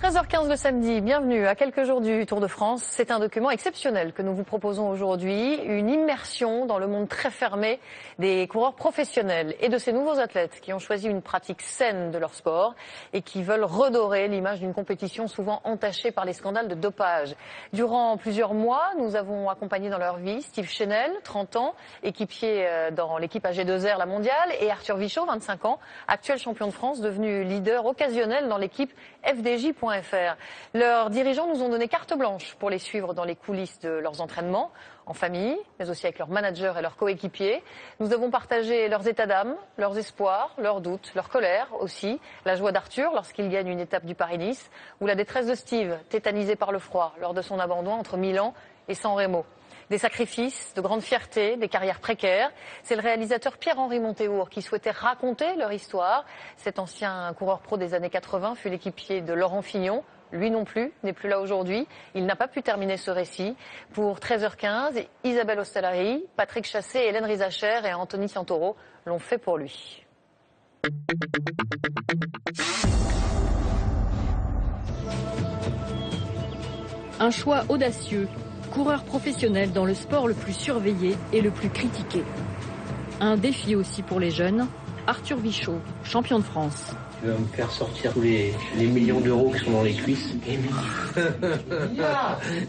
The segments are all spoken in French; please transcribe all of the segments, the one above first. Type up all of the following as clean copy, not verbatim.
13h15 le samedi, bienvenue à quelques jours du Tour de France. C'est un document exceptionnel que nous vous proposons aujourd'hui, une immersion dans le monde très fermé des coureurs professionnels et de ces nouveaux athlètes qui ont choisi une pratique saine de leur sport et qui veulent redorer l'image d'une compétition souvent entachée par les scandales de dopage. Durant plusieurs mois, nous avons accompagné dans leur vie Steve Chenel, 30 ans, équipier dans l'équipe AG2R La Mondiale, et Arthur Vichot, 25 ans, actuel champion de France, devenu leader occasionnel dans l'équipe FDJ.fr. Leurs dirigeants nous ont donné carte blanche pour les suivre dans les coulisses de leurs entraînements, en famille, mais aussi avec leurs managers et leurs coéquipiers. Nous avons partagé leurs états d'âme, leurs espoirs, leurs doutes, leur colère aussi, la joie d'Arthur lorsqu'il gagne une étape du Paris-Nice, ou la détresse de Steve, tétanisé par le froid lors de son abandon entre Milan et San Remo. Des sacrifices, de grandes fiertés, des carrières précaires. C'est le réalisateur Pierre-Henri Montéour qui souhaitait raconter leur histoire. Cet ancien coureur pro des années 80 fut l'équipier de Laurent Fignon. Lui non plus n'est plus là aujourd'hui. Il n'a pas pu terminer ce récit. Pour 13h15, Isabelle Ostellari, Patrick Chassé, Hélène Rizacher et Anthony Santoro l'ont fait pour lui. Un choix audacieux. Coureur professionnel dans le sport le plus surveillé et le plus critiqué. Un défi aussi pour les jeunes. Arthur Vichot, champion de France. Tu vas me faire sortir tous les millions d'euros qui sont dans les cuisses.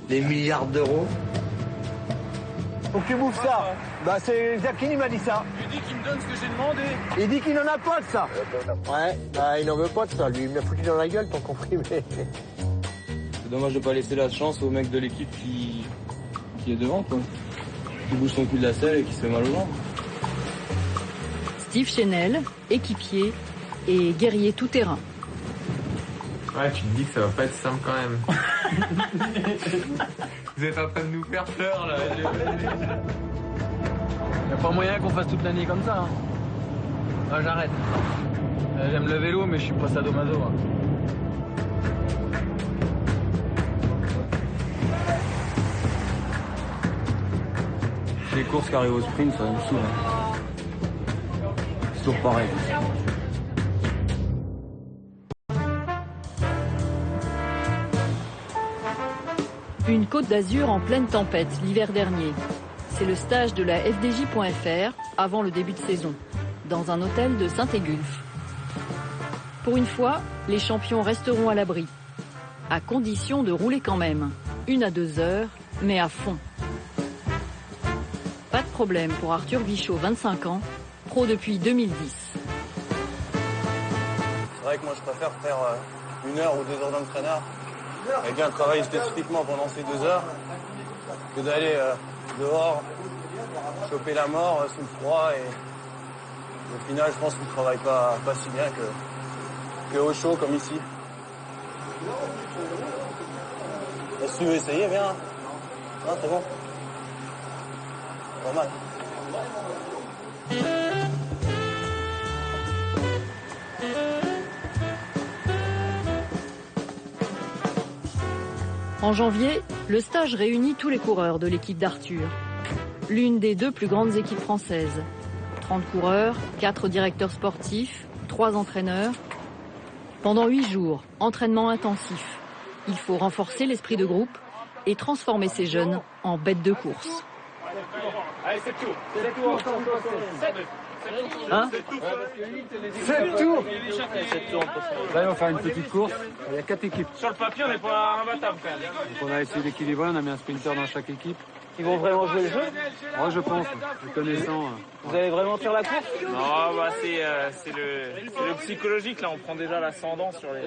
Des milliards d'euros. Faut que tu bouffes ça. Bah c'est Jacqueline, il m'a dit ça. Il dit qu'il me donne ce que j'ai demandé. Il dit qu'il n'en a pas de ça. Ouais, bah il n'en veut pas de ça. Lui, il m'a foutu dans la gueule, ton comprimé. C'est dommage de pas laisser la chance au mec de l'équipe qui est devant, quoi. Qui bouge son cul de la selle et qui se fait mal aux jambes. Steve Chenel, équipier et guerrier tout-terrain. Ouais, tu te dis que ça va pas être simple quand même. Vous êtes en train de nous faire peur, là. Y a pas moyen qu'on fasse toute l'année comme ça, hein. Ah, j'arrête. J'aime le vélo, mais je suis pas sadomaso, hein. Les courses qui arrivent au sprint, ça me saoule. C'est toujours pareil. Une Côte d'Azur en pleine tempête l'hiver dernier. C'est le stage de la FDJ.fr avant le début de saison, dans un hôtel de Saint-Égulphe. Pour une fois, les champions resteront à l'abri, à condition de rouler quand même, 1 à 2 heures, mais à fond. Pas de problème pour Arthur Vichot, 25 ans, pro depuis 2010. C'est vrai que moi je préfère faire 1 heure ou 2 heures d'entraîneur et bien travailler spécifiquement pendant ces 2 heures que d'aller dehors, choper la mort sous le froid et au final je pense qu'on ne travaille pas si bien que au chaud comme ici. Si tu veux essayer, viens. Non, c'est bon. Pas mal. En janvier, le stage réunit tous les coureurs de l'équipe d'Arthur. L'une des 2 plus grandes équipes françaises. 30 coureurs, 4 directeurs sportifs, 3 entraîneurs. Pendant 8 jours, entraînement intensif. Il faut renforcer l'esprit de groupe et transformer ces jeunes en bêtes de course. Allez, c'est tout. Hein 7 tours. Là, on va faire une petite course. Il y a 4 équipes. Sur le papier, on n'est pas imbattable quand même. Donc on a essayé d'équilibrer, on a mis un sprinter dans chaque équipe. Ils vont vraiment jouer le jeu? Moi je pense, les connaissant. Vous allez vraiment faire la course? Non, bah c'est le psychologique, là. On prend déjà l'ascendant sur les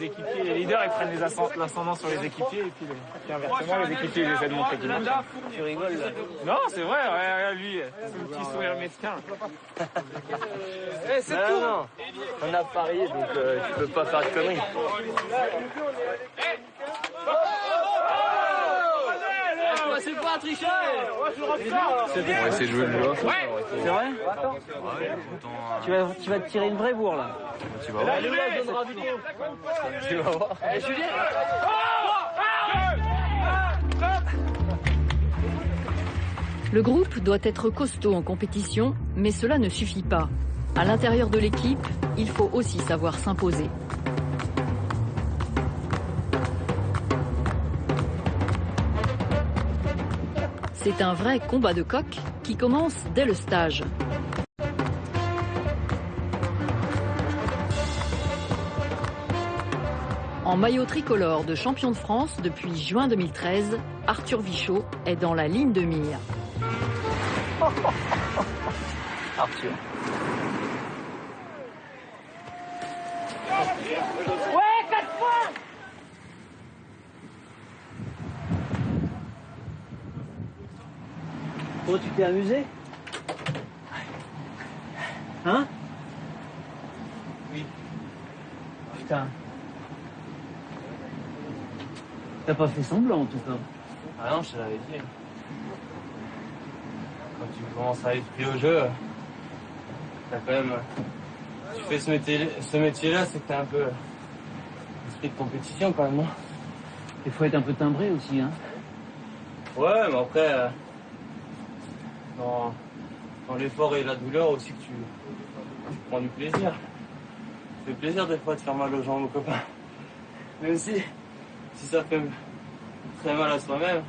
équipiers. Les leaders, ils prennent l'ascendant sur les équipiers et puis inversement, les équipiers, ils essaient de montrer qu'ils marchent. Tu rigoles là? Non, c'est vrai, regarde lui, ce petit sourire mesquin. C'est tout! Non, on a parié, donc tu peux pas faire de conneries. C'est pas un tricheur. On va essayer de jouer le jeu. C'est vrai? Tu vas te tirer une vraie bourre là. Tu vas voir. Tu vas voir. Le groupe doit être costaud en compétition, mais cela ne suffit pas. À l'intérieur de l'équipe, il faut aussi savoir s'imposer. C'est un vrai combat de coq qui commence dès le stage. En maillot tricolore de champion de France depuis juin 2013, Arthur Vichot est dans la ligne de mire. Arthur. Ouais, 4 points. Oh, tu t'es amusé? Hein? Oui. Putain. T'as pas fait semblant en tout cas. Ah non, je te l'avais dit. Quand tu commences à être pris au jeu, t'as quand même... Tu fais ce métier-là, c'est que t'as un peu l'esprit de compétition quand même, non? Il faut être un peu timbré aussi, hein. Ouais, mais après, dans l'effort et la douleur aussi que tu prends du plaisir. Ça fait plaisir des fois de faire mal aux jambes, aux copains. Même si ça fait très mal à soi-même.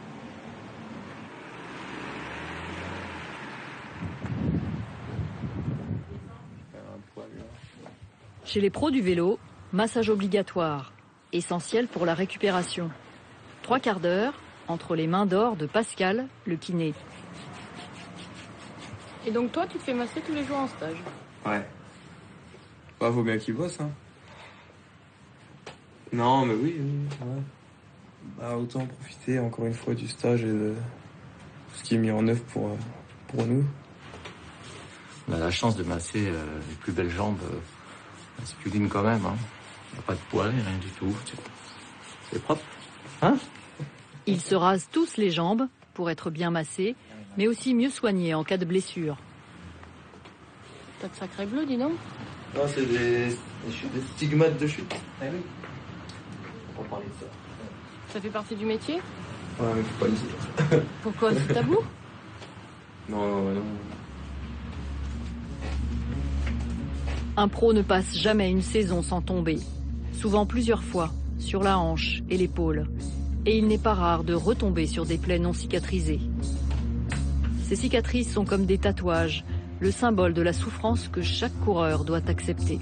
Chez les pros du vélo, massage obligatoire, essentiel pour la récupération. 3 quarts d'heure entre les mains d'or de Pascal, le kiné. Et donc toi, tu te fais masser tous les jours en stage? Ouais. Bah, vaut bien qu'il bosse, hein. Non, mais oui, ouais. Bah, autant profiter encore une fois du stage et de tout ce qui est mis en œuvre pour nous. On a la chance de masser les plus belles jambes masculines quand même. Hein. Il n'y a pas de poils, rien du tout. C'est propre. Hein? Ils se rasent tous les jambes pour être bien massés, mais aussi mieux soignés en cas de blessure. T'as de sacrés bleus, dis donc. Non, c'est des stigmates de chute. Ah oui. On parler de ça. Ça fait partie du métier? Ouais, mais faut pas le dire. Pourquoi? C'est tabou? Non. Un pro ne passe jamais une saison sans tomber, souvent plusieurs fois, sur la hanche et l'épaule. Et il n'est pas rare de retomber sur des plaies non cicatrisées. Ces cicatrices sont comme des tatouages, le symbole de la souffrance que chaque coureur doit accepter.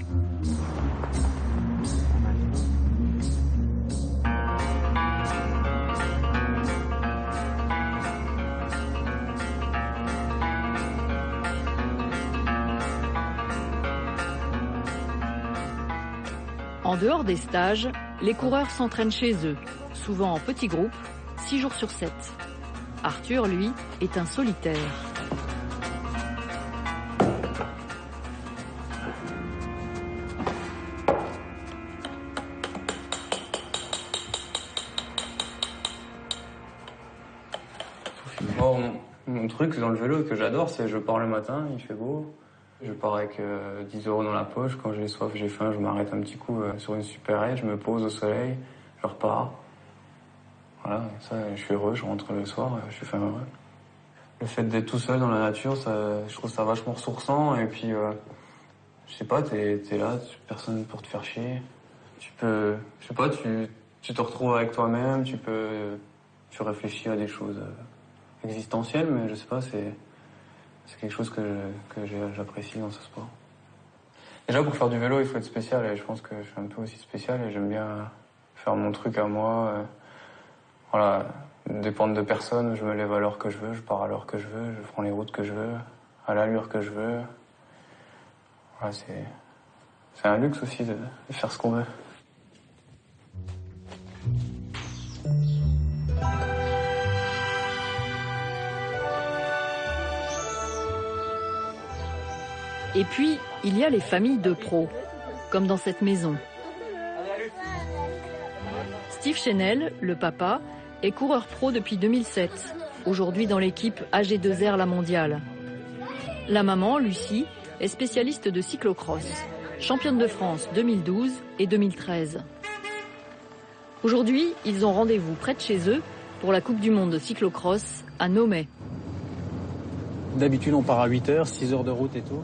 En dehors des stages, les coureurs s'entraînent chez eux, souvent en petits groupes, 6 jours sur 7. Arthur, lui, est un solitaire. Bon, mon truc dans le vélo que j'adore, c'est je pars le matin, il fait beau. Je pars avec 10 € dans la poche. Quand j'ai soif, j'ai faim, je m'arrête un petit coup sur une supérette, je me pose au soleil, je repars. Voilà, ça, je suis heureux, je rentre le soir, je suis heureux. Le fait d'être tout seul dans la nature, ça, je trouve ça vachement ressourçant. Et puis, je sais pas, t'es là, personne pour te faire chier. Tu peux, je sais pas, tu te retrouves avec toi-même, tu réfléchis à des choses existentielles, mais je sais pas, c'est quelque chose que j'apprécie dans ce sport. Déjà, pour faire du vélo, il faut être spécial, et je pense que je suis un peu aussi spécial, et j'aime bien faire mon truc à moi. Voilà, dépendre de personne, je me lève à l'heure que je veux, je pars à l'heure que je veux, je prends les routes que je veux, à l'allure que je veux. Voilà, c'est un luxe aussi de faire ce qu'on veut. Et puis, il y a les familles de pros, comme dans cette maison. Steve Chenel, le papa, est coureur pro depuis 2007, aujourd'hui dans l'équipe AG2R La Mondiale. La maman, Lucie, est spécialiste de cyclocross, championne de France 2012 et 2013. Aujourd'hui, ils ont rendez-vous près de chez eux pour la Coupe du Monde de cyclocross à Nomay. D'habitude, on part à 8h, 6 heures de route et tout.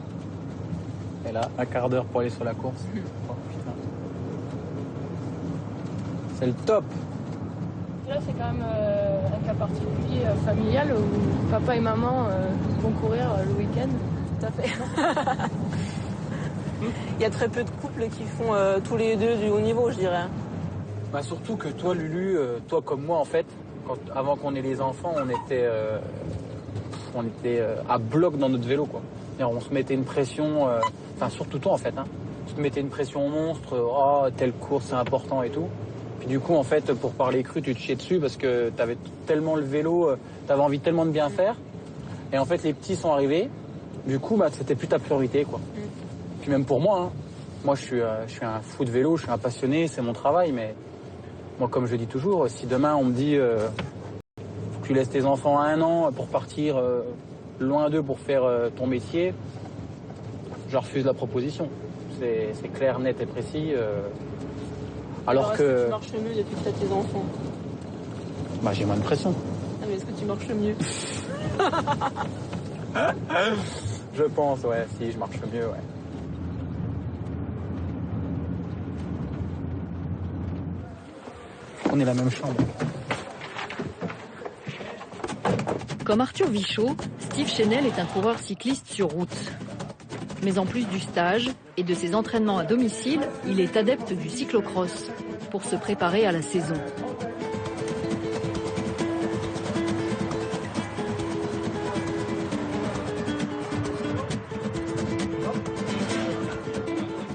Et là, un quart d'heure pour aller sur la course. Oh, putain. C'est le top. Là, c'est quand même un cas particulier familial où papa et maman vont courir le week-end. Tout à fait. Il y a très peu de couples qui font tous les deux du haut niveau, je dirais. Bah surtout que toi, Lulu, toi comme moi, en fait, avant qu'on ait les enfants, on était à bloc dans notre vélo, quoi. On se mettait une pression, enfin surtout toi en fait, hein. On se mettait une pression monstre, oh telle course c'est important et tout. Puis du coup en fait pour parler cru tu te chiais dessus parce que t'avais tellement le vélo, t'avais envie tellement de bien faire. Et en fait les petits sont arrivés, du coup bah c'était plus ta priorité quoi. Puis même pour moi, hein. Moi je suis un fou de vélo, je suis un passionné, c'est mon travail, mais moi comme je dis toujours, si demain on me dit faut que tu laisses tes enfants à 1 an pour partir loin d'eux pour faire ton métier, je refuse la proposition. C'est clair, net et précis. Alors que... Est-ce que tu marches mieux depuis que tu as tes enfants? Bah j'ai moins de pression. Ah, mais est-ce que tu marches mieux? Je pense, ouais, si, je marche mieux, ouais. On est la même chambre. Comme Arthur Vichot, Steve Chenel est un coureur cycliste sur route. Mais en plus du stage et de ses entraînements à domicile, il est adepte du cyclocross pour se préparer à la saison.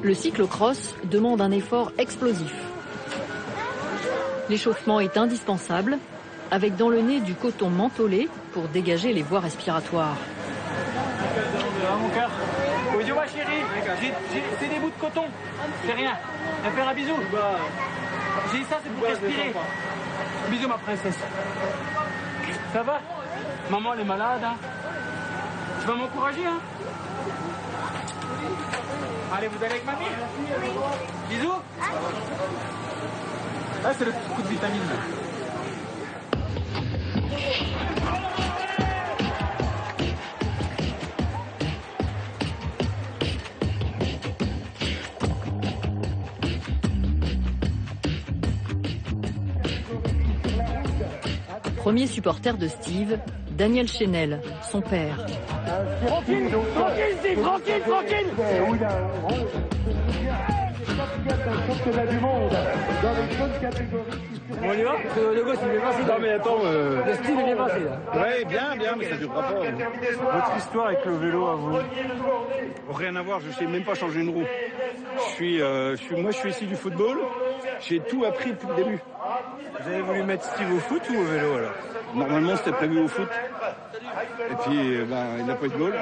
Le cyclocross demande un effort explosif. L'échauffement est indispensable, avec dans le nez du coton mentholé pour dégager les voies respiratoires. Mon cœur. Dis-moi chérie, c'est des bouts de coton. C'est rien. Viens faire un bisou. J'ai dit ça, c'est pour respirer. Bisous ma princesse. Ça va? Maman elle est malade. Hein. Tu vas m'encourager hein? Allez, vous allez avec mamie? Bisous. Là c'est le coup de vitamine. Premier supporter de Steve, Daniel Chenel, son père. Tranquille, tranquille, Steve, tranquille, tranquille. On y va? Le gosse il est passé. Non mais attends, le Steve il est passé là. Ouais, bien, mais ça durera pas. Votre histoire avec le vélo à vous? Rien à voir, je sais même pas changer une roue. Moi je suis issu du football, j'ai tout appris depuis le début. Vous avez voulu mettre Steve au foot ou au vélo alors? Normalement c'était prévu au foot. Et puis il n'a pas eu de bol.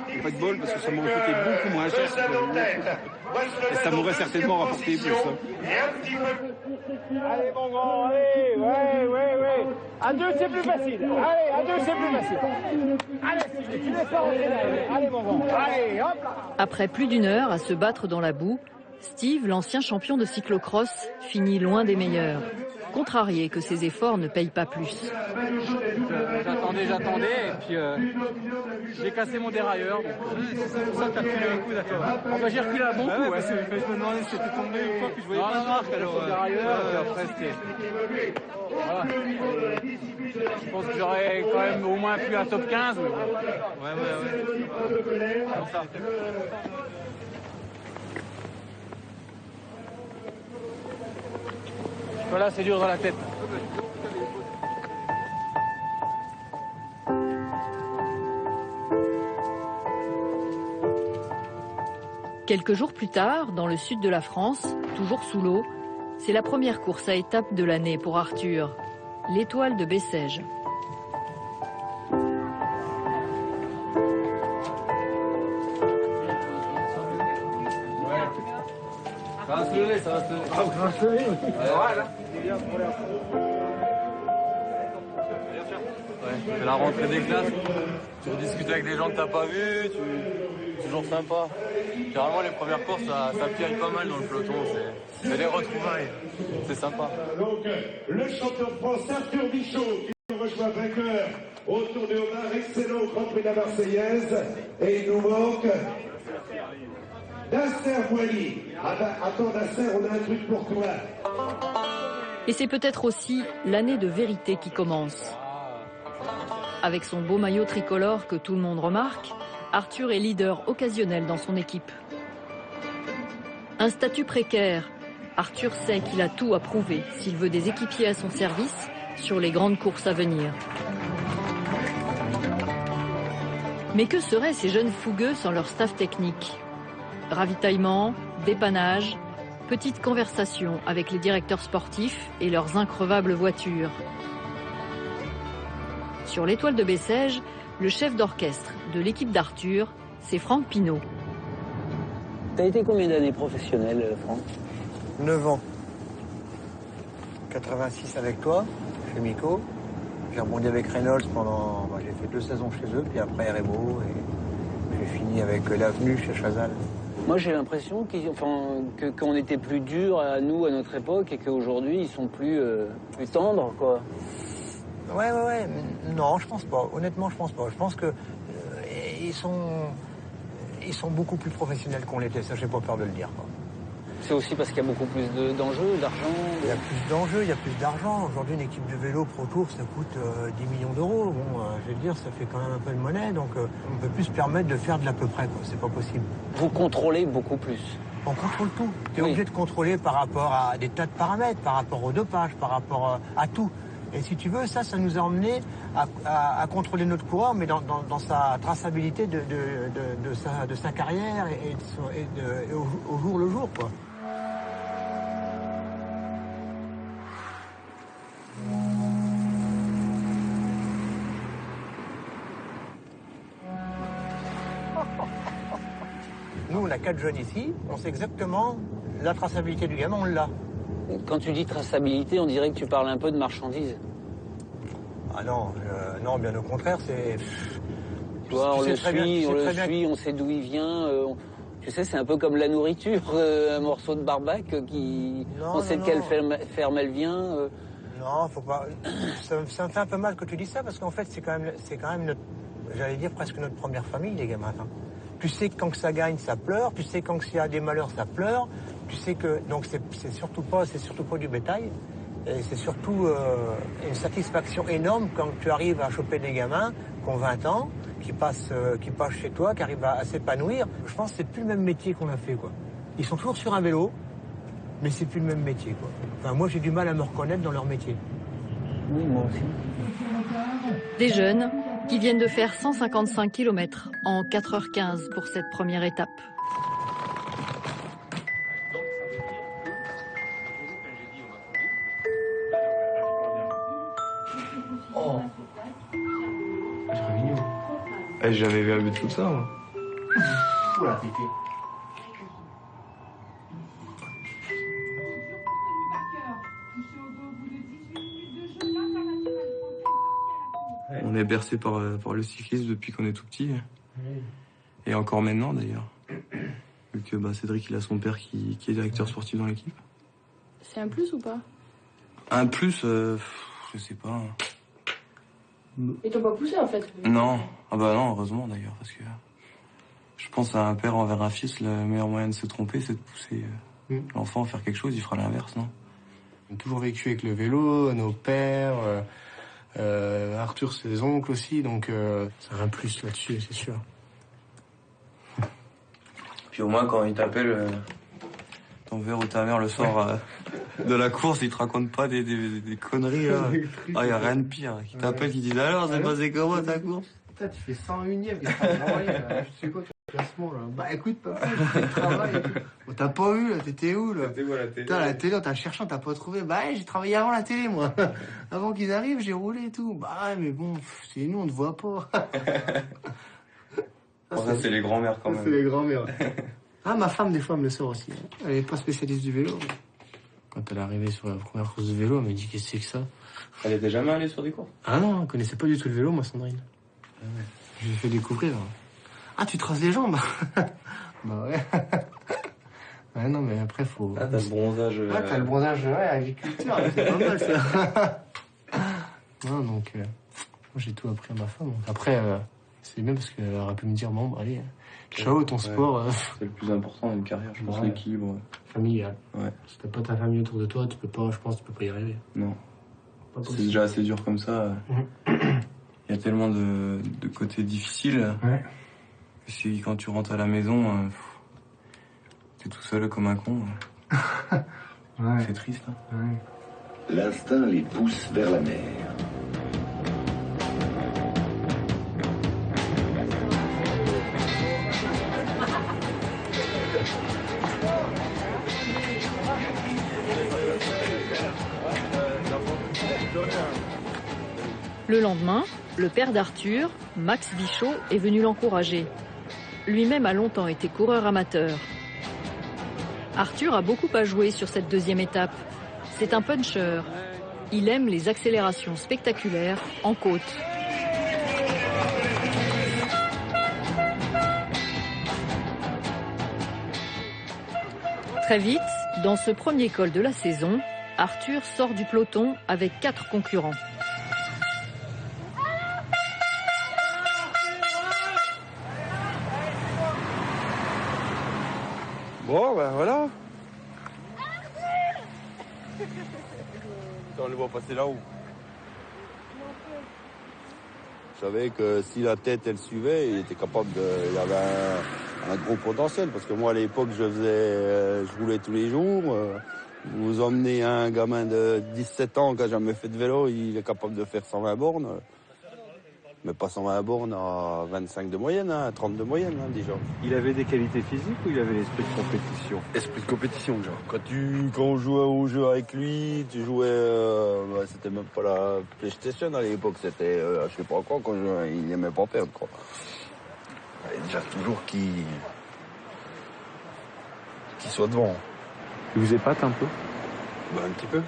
Il n'a pas de bol parce que ça m'aurait coûté beaucoup moins cher. Et ça m'aurait certainement rapporté plus. Allez mon grand, allez, ouais. À 2 c'est plus facile. Allez, à 2 c'est plus facile. Allez, tu laisses pas rentrer là. Allez mon grand, allez, hop là. Après plus d'1 heure à se battre dans la boue, Steve, l'ancien champion de cyclocross, finit loin des meilleurs. Contrarié que ses efforts ne payent pas plus. J'attendais, et puis j'ai cassé mon dérailleur. C'est pour ça que t'as reculé un coup, d'accord. Enfin, j'ai reculé un bon coup. Ouais. Je me demandais si c'était tombé ou quoi, puis je voyais pas de marque, alors dérailleur, et après c'était... Voilà. Je pense que j'aurais quand même au moins pu un top 15. Mais... Ouais. Comme ça. Voilà, c'est dur dans la tête. Quelques jours plus tard, dans le sud de la France, toujours sous l'eau, c'est la première course à étapes de l'année pour Arthur, l'Étoile de Bessèges. Ça va se lever, ça va se lever. Ça va se lever. Voilà. Ouais, c'est la rentrée des classes. Tu rediscutes avec des gens que t'as pas vus, c'est toujours sympa. Généralement, les premières courses, ça piaille pas mal dans le peloton. C'est des retrouvailles. C'est sympa. Donc, le champion de France, Arthur Vichot, qui reçoit vainqueur retourné au bar, excellent au Grand Prix de la Marseillaise. Et il nous manque Nasser Bouali. Ah bah, attends Nasser, on a un truc pour toi. Et c'est peut-être aussi l'année de vérité qui commence. Avec son beau maillot tricolore que tout le monde remarque, Arthur est leader occasionnel dans son équipe. Un statut précaire, Arthur sait qu'il a tout à prouver s'il veut des équipiers à son service sur les grandes courses à venir. Mais que seraient ces jeunes fougueux sans leur staff technique? Ravitaillement, dépannage, petite conversation avec les directeurs sportifs et leurs increvables voitures. Sur l'étoile de Bessèges, le chef d'orchestre de l'équipe d'Arthur, c'est Franck Pinault. T'as été combien d'années professionnel, Franck? 9 ans. 86 avec toi, chez Miko. J'ai rebondi avec Reynolds pendant... j'ai fait 2 saisons chez eux, puis après RMO, et j'ai fini avec l'Avenue chez Chazal. Moi, j'ai l'impression qu'on était plus dur à nous, à notre époque, et qu'aujourd'hui, ils sont plus tendres, quoi. Ouais. Non, je pense pas. Honnêtement, je pense pas. Je pense que ils sont beaucoup plus professionnels qu'on l'était. Ça, j'ai pas peur de le dire, quoi. C'est aussi parce qu'il y a beaucoup plus d'enjeux, d'argent. Il y a plus d'enjeux, il y a plus d'argent. Aujourd'hui, une équipe de vélo Pro Tour, ça coûte 10 millions d'euros. Bon, je vais te dire, ça fait quand même un peu de monnaie, donc on peut plus se permettre de faire de l'à peu près, quoi. C'est pas possible. Vous contrôlez beaucoup plus. On contrôle tout. Tu es obligé de contrôler par rapport à des tas de paramètres, par rapport au dopage, par rapport à tout. Et si tu veux, ça nous a emmené à contrôler notre coureur, mais dans sa traçabilité de sa carrière et au jour le jour, quoi. Nous, on a 4 jeunes ici, on sait exactement la traçabilité du gamin, on l'a. Quand tu dis traçabilité, on dirait que tu parles un peu de marchandises. Ah non, non, bien au contraire, c'est... Tu vois, on le suit, on sait d'où il vient. Tu sais, c'est un peu comme la nourriture, un morceau de barbac on sait de quelle ferme elle vient. Non, faut pas... Ça me fait un peu mal que tu dis ça, parce qu'en fait, c'est quand même notre... J'allais dire presque notre première famille, les gamins. Hein. Tu sais que quand ça gagne, ça pleure. Tu sais quand il y a des malheurs, ça pleure. Tu sais que... Donc c'est surtout pas du bétail. Et c'est surtout une satisfaction énorme quand tu arrives à choper des gamins qui ont 20 ans, qui passent chez toi, qui arrivent à s'épanouir. Je pense que c'est plus le même métier qu'on a fait, quoi. Ils sont toujours sur un vélo, mais c'est plus le même métier, quoi. Enfin, moi, j'ai du mal à me reconnaître dans leur métier. Oui, moi aussi. Des jeunes qui viennent de faire 155 km en 4h15 pour cette première étape. Oh. J'ai jamais vu un but comme ça, moi. Oula, pété. On est bercé par le cyclisme depuis qu'on est tout petit. Et encore maintenant, d'ailleurs. Vu que Cédric, il a son père qui est directeur sportif dans l'équipe. C'est un plus ou pas? Un plus, je sais pas. Ils t'ont pas poussé en fait? Non. Ah bah non, heureusement d'ailleurs, parce que je pense à un père envers un fils, le meilleur moyen de se tromper, c'est de pousser l'enfant à faire quelque chose, il fera l'inverse, non? On a toujours vécu avec le vélo, nos pères, Arthur ses oncles aussi, donc c'est un plus là-dessus, c'est sûr. Puis au moins quand il t'appelle ton père ou ta mère le soir de la course, il te raconte pas des conneries là. Ah, y a rien de pire. Qui t'appelle, qui dit alors c'est passé comment ta course? Putain, tu fais 101ème, je sais quoi ton classement là? Bah écoute papa, je fais le travail et tout. Bon, t'as pas eu là, t'étais où là? T'étais où à la télé? Putain, la télé, on t'a cherché, on t'a pas trouvé. Bah j'ai travaillé avant la télé moi. Avant qu'ils arrivent, j'ai roulé et tout. Bah ouais, mais bon, c'est nous, on te voit pas. Ça c'est les grands-mères quand même. C'est les grands-mères. Ah, ma femme, des fois, elle me le sort aussi. Elle est pas spécialiste du vélo. Quand elle est arrivée sur la première course de vélo, elle m'a dit qu'est-ce que c'est que ça? Elle était jamais allée sur des courses? Ah non, elle connaissait pas du tout le vélo, moi, Sandrine. Ah ouais. Je lui ai fait découvrir. Ah, tu traces les jambes? Bah ouais. Ouais, non, mais après, faut... Ah, t'as le bronzage... Ah, t'as le bronzage, ouais, agriculteur, c'est pas mal, ça. Non, donc... j'ai tout appris à ma femme. Après, c'est bien parce qu'elle aurait pu me dire, bon, allez, ciao, ton sport. C'est le plus important dans une carrière, je pense, l'équilibre. Familial. Ouais. Si t'as pas ta famille autour de toi, tu peux pas y arriver. Non. C'est déjà assez dur comme ça. Il y a tellement de côtés difficiles. Ouais. Que quand tu rentres à la maison, t'es tout seul comme un con. Ouais. C'est triste. Hein. Ouais. L'instinct les pousse vers la mer. Le lendemain, le père d'Arthur, Max Bichot, est venu l'encourager. Lui-même a longtemps été coureur amateur. Arthur a beaucoup à jouer sur cette deuxième étape. C'est un puncher. Il aime les accélérations spectaculaires en côte. Très vite, dans ce premier col de la saison, Arthur sort du peloton avec 4 concurrents. Bon, ben voilà. On le voit passer là-haut. Je savais que si la tête, elle suivait, il était capable de... Il avait un gros potentiel. Parce que moi, à l'époque, je roulais tous les jours. Vous emmenez un gamin de 17 ans qui n'a jamais fait de vélo, il est capable de faire 120 bornes. Mais pas 120 bornes à 25 de moyenne, hein, 30 de moyenne déjà. Il avait des qualités physiques ou il avait l'esprit de compétition? Esprit de compétition, genre. Quand on jouait au jeu avec lui, tu jouais... c'était même pas la PlayStation à l'époque, c'était je sais pas quoi, quand il n'aimait pas perdre, quoi. Il déjà toujours qu'il soit devant. Il vous épate un peu? Un petit peu.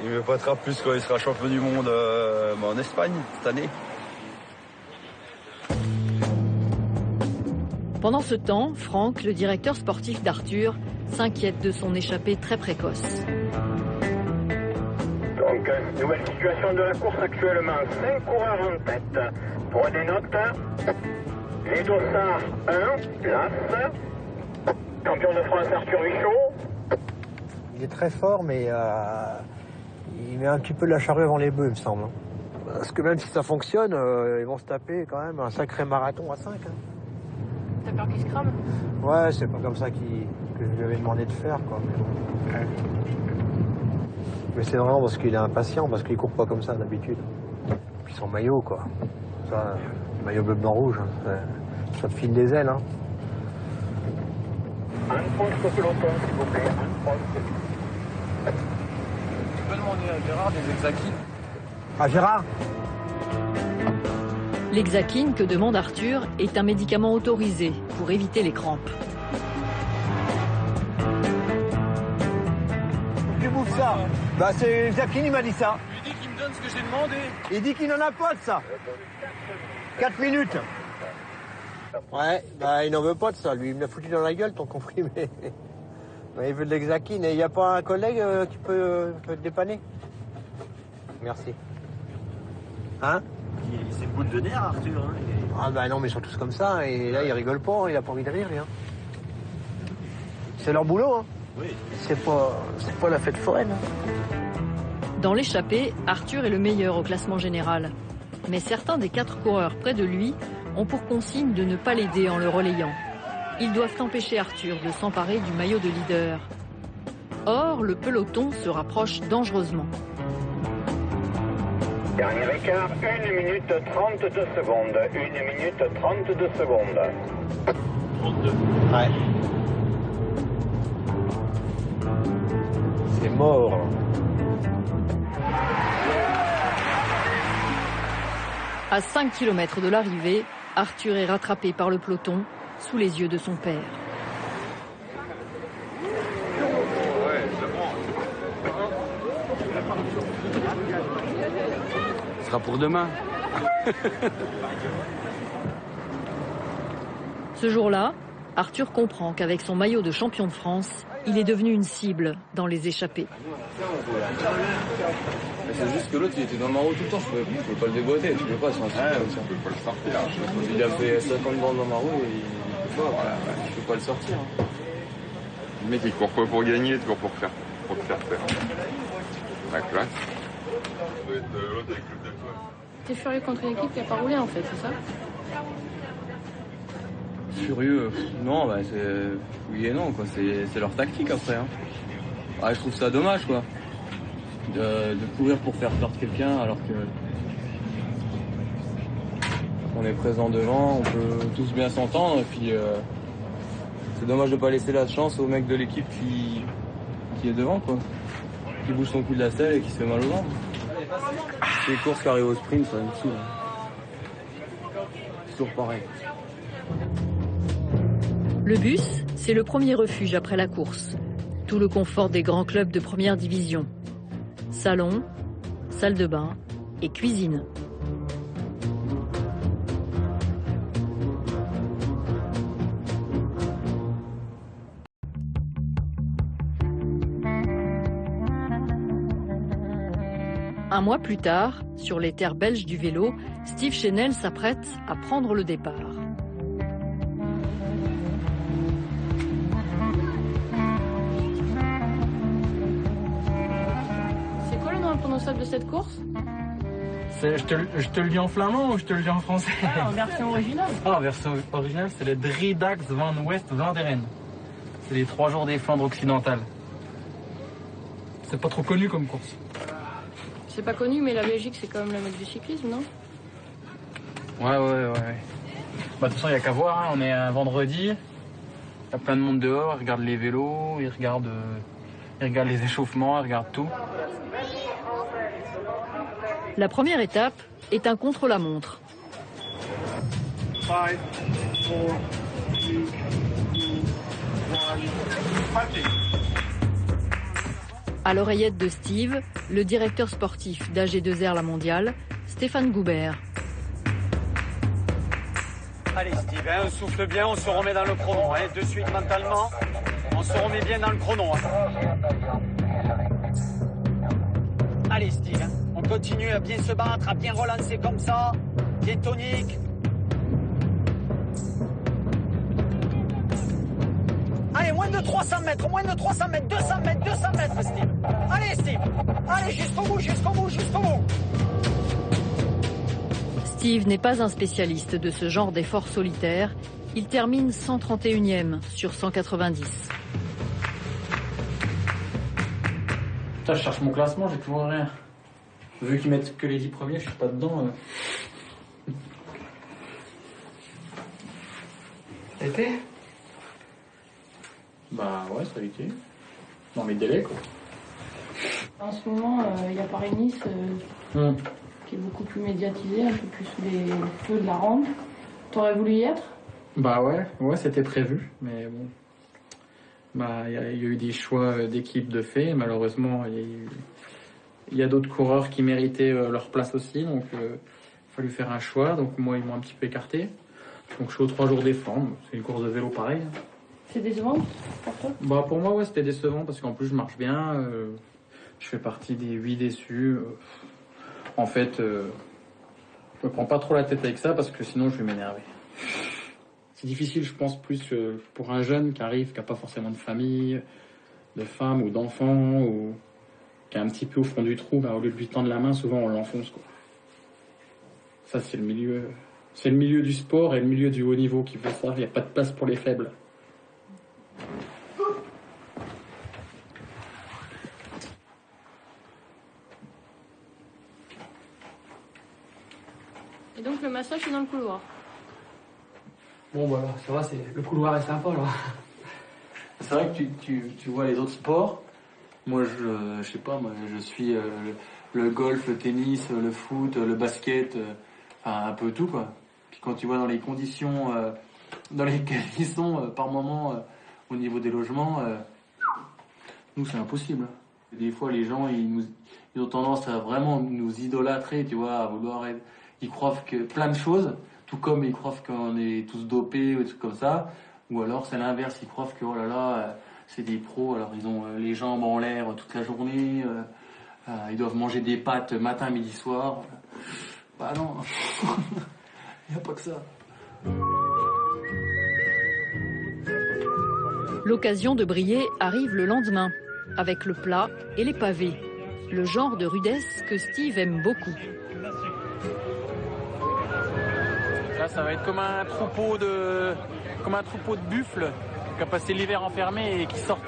Il me battra plus quand il sera champion du monde en Espagne cette année. Pendant ce temps, Franck, le directeur sportif d'Arthur, s'inquiète de son échappée très précoce. Donc, nouvelle situation de la course actuellement. 5 coureurs en tête. Prenez note. Les Dossards 1, place. Champion de France Arthur Bichot. Il est très fort, mais il met un petit peu de la charrue avant les bœufs, il me semble. Parce que même si ça fonctionne, ils vont se taper quand même un sacré marathon à 5. Hein. T'as peur qu'il se crame? Ouais, c'est pas comme ça que je lui avais demandé de faire, quoi. Mais c'est vraiment parce qu'il est impatient, parce qu'il court pas comme ça d'habitude. Puis son maillot, quoi. Ça, le maillot bleu, blanc, rouge, hein, ça te file des ailes, hein. Un point sur le peloton, s'il vous plaît. Un point. Tu peux demander à Gérard des Exacines? Ah, Gérard? L'Exakine que demande Arthur est un médicament autorisé pour éviter les crampes. Tu bouffes ça? Bah, c'est Exakine, il m'a dit ça. Il dit qu'il me donne ce que j'ai demandé. Il dit qu'il n'en a pas de ça. 4 minutes. Ouais, bah il n'en veut pas de ça, lui. Il me l'a foutu dans la gueule, ton comprimé. Il veut de l'Exakine. Et il n'y a pas un collègue qui peut te dépanner? Merci. Hein? C'est une boule de nerf, Arthur. Hein. Ah bah non, mais ils sont tous comme ça. Et là, il rigole pas. Il a pas envie de rire, lui. Hein. C'est leur boulot. Hein. Oui. C'est pas la fête foraine. Hein. Dans l'échappée, Arthur est le meilleur au classement général. Mais certains des 4 coureurs près de lui ont pour consigne de ne pas l'aider en le relayant. Ils doivent empêcher Arthur de s'emparer du maillot de leader. Or, le peloton se rapproche dangereusement. Dernier écart, 1 minute 32 secondes. 1 minute 32 secondes. 32. Ouais. C'est mort. À 5 km de l'arrivée, Arthur est rattrapé par le peloton sous les yeux de son père. Ce sera pour demain. Ce jour-là, Arthur comprend qu'avec son maillot de champion de France, il est devenu une cible dans les échappées. C'est juste que l'autre il était dans le maro tout le temps, je pouvais pas le déboîter, tu peux pas, c'est un truc, tu peux pas le sortir. Il a fait 50 bandes dans le maro et il peut pas, voilà, tu peux pas le sortir. Le mec il court pas pour gagner, il court pour te faire faire. La classe. Ça doit être l'autre avec le téléphone. T'es furieux contre une équipe qui a pas roulé en fait, c'est ça? Furieux, non, bah c'est oui et non quoi, c'est leur tactique après. Hein. Ah, je trouve ça dommage quoi, de courir pour faire perdre quelqu'un alors que on est présent devant, on peut tous bien s'entendre et puis c'est dommage de pas laisser la chance au mec de l'équipe qui est devant quoi, qui bouge son cul de la selle et qui se fait mal aux jambes. Les courses qui arrivent au sprint, ça me saoule. C'est toujours pareil. Le bus, c'est le premier refuge après la course. Tout le confort des grands clubs de première division. Salon, salle de bain et cuisine. Un mois plus tard, sur les terres belges du vélo, Steve Chenel s'apprête à prendre le départ. C'est quoi le nom imprononçable de cette course? Je te le dis en flamand ou je te le dis en français? En version originale. En version originale, c'est le 3 Dags van West Vlaanderen. C'est les 3 jours des Flandres occidentales. C'est pas trop connu comme course. C'est pas connu, mais la Belgique, c'est quand même la mecque du cyclisme, non? Ouais. Bah, de toute façon, il n'y a qu'à voir, hein. On est un vendredi. Il y a plein de monde dehors, ils regardent les vélos, ils regardent les échauffements, ils regardent tout. La première étape est un contre-la-montre. 5, 4, 3, 2, 1, À l'oreillette de Steve, le directeur sportif d'AG2R La Mondiale, Stéphane Goubert. Allez Steve, on souffle bien, on se remet dans le chrono. De suite mentalement, on se remet bien dans le chrono. Allez Steve, on continue à bien se battre, à bien relancer comme ça, bien tonique. Allez, moins de 300 mètres, 200 mètres, Steve. Allez, Steve. Allez, jusqu'au bout. Steve n'est pas un spécialiste de ce genre d'effort solitaire. Il termine 131e sur 190. Putain, je cherche mon classement, j'ai toujours rien. Vu qu'ils mettent que les 10 premiers, je suis pas dedans. Ça a été? Bah ouais, ça a été. Dans mes délais, quoi. En ce moment, il y a Paris-Nice qui est beaucoup plus médiatisé, un peu plus sous les feux de la ronde. T'aurais voulu y être? Bah ouais, c'était prévu, mais bon. Bah il y a eu des choix d'équipe de fait, malheureusement il y a d'autres coureurs qui méritaient leur place aussi, donc il a fallu faire un choix, donc moi ils m'ont un petit peu écarté. Donc je suis aux 3 jours des Flandres, c'est une course de vélo pareil. C'est décevant pour toi? Bah pour moi ouais, c'était décevant parce qu'en plus je marche bien, je fais partie des 8 déçus. En fait, je me prends pas trop la tête avec ça parce que sinon je vais m'énerver. C'est difficile, je pense, plus pour un jeune qui arrive, qui n'a pas forcément de famille, de femme ou d'enfant, ou qui est un petit peu au fond du trou, bah, au lieu de lui tendre la main, souvent on l'enfonce, quoi. Ça, c'est le milieu du sport et le milieu du haut niveau qui fait ça. Il n'y a pas de place pour les faibles. Et donc le massage est dans le couloir? Bon voilà, ça va, le couloir est sympa là. C'est vrai que tu vois les autres sports. Moi je sais pas, je suis le golf, le tennis, le foot, le basket, enfin un peu tout quoi. Puis quand tu vois dans les conditions dans lesquelles ils sont par moment au niveau des logements, nous c'est impossible. Des fois les gens ils ont tendance à vraiment nous idolâtrer, tu vois, à vouloir être, ils croient que plein de choses. Tout comme ils croient qu'on est tous dopés ou des trucs comme ça. Ou alors c'est l'inverse, ils croient que oh là là, c'est des pros, alors ils ont les jambes en l'air toute la journée, Ils doivent manger des pâtes matin, midi, soir. Bah non, il n'y a pas que ça. L'occasion de briller arrive le lendemain, avec le plat et les pavés. Le genre de rudesse que Steve aime beaucoup. Là, ça va être comme un troupeau de buffles qui a passé l'hiver enfermé et qui sortent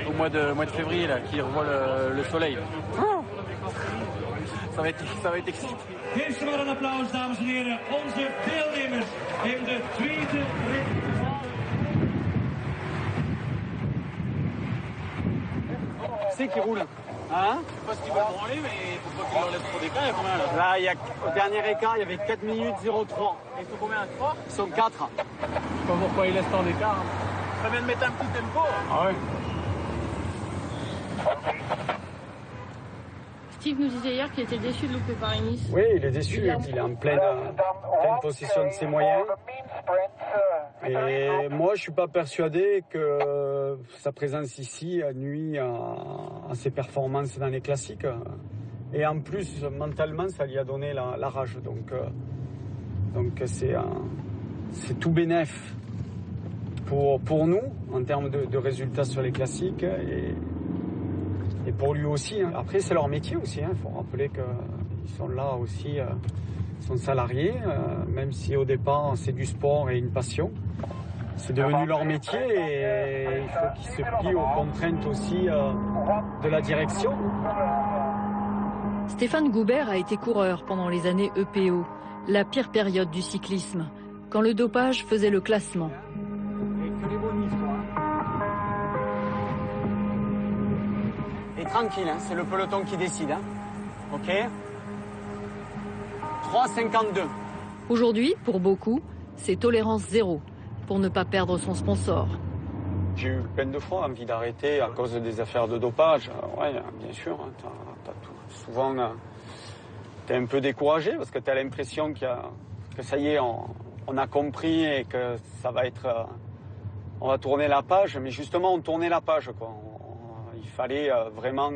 au mois de février, là, qui revoient le soleil. Ça va être excitant. Geef ze maar een applaus, dames en heren. Onze deelnemers in de tweede rit. C'est qui roule, hein? Je sais pas ce qu'ils veulent branler, mais il faut pas qu'ils leur laissent trop d'écart. Il y a combien là? Au dernier écart, il y avait 4 minutes 03. Et ils sont combien à 3? Ils sont 4. Je sais pas pourquoi ils laissent tant d'écart. Hein. Ça vient de mettre un petit tempo. Ah ouais. Steve nous disait hier qu'il était déçu de louper Paris-Nice. Oui, il est déçu. Il est en pleine possession de ses moyens. Et moi, je suis pas persuadé que sa présence ici nuit à ses performances dans les classiques. Et en plus, mentalement, ça lui a donné la rage. Donc c'est tout bénef pour nous, en termes de résultats sur les classiques. Et pour lui aussi. Hein. Après, c'est leur métier aussi. Il faut rappeler qu'ils sont là aussi, ils sont salariés, même si au départ, c'est du sport et une passion. C'est devenu leur métier et il faut qu'ils se plient aux contraintes aussi de la direction. Stéphane Goubert a été coureur pendant les années EPO, la pire période du cyclisme, quand le dopage faisait le classement. Et tranquille, hein, c'est le peloton qui décide. Hein. Ok. 3,52. Aujourd'hui, pour beaucoup, c'est tolérance zéro pour ne pas perdre son sponsor. J'ai eu plein de fois envie d'arrêter à cause des affaires de dopage. Ouais, bien sûr. Hein, souvent, t'es un peu découragé parce que t'as l'impression que ça y est, on a compris et que ça va être... on va tourner la page. Mais justement, on tournait la page, quoi. Il fallait vraiment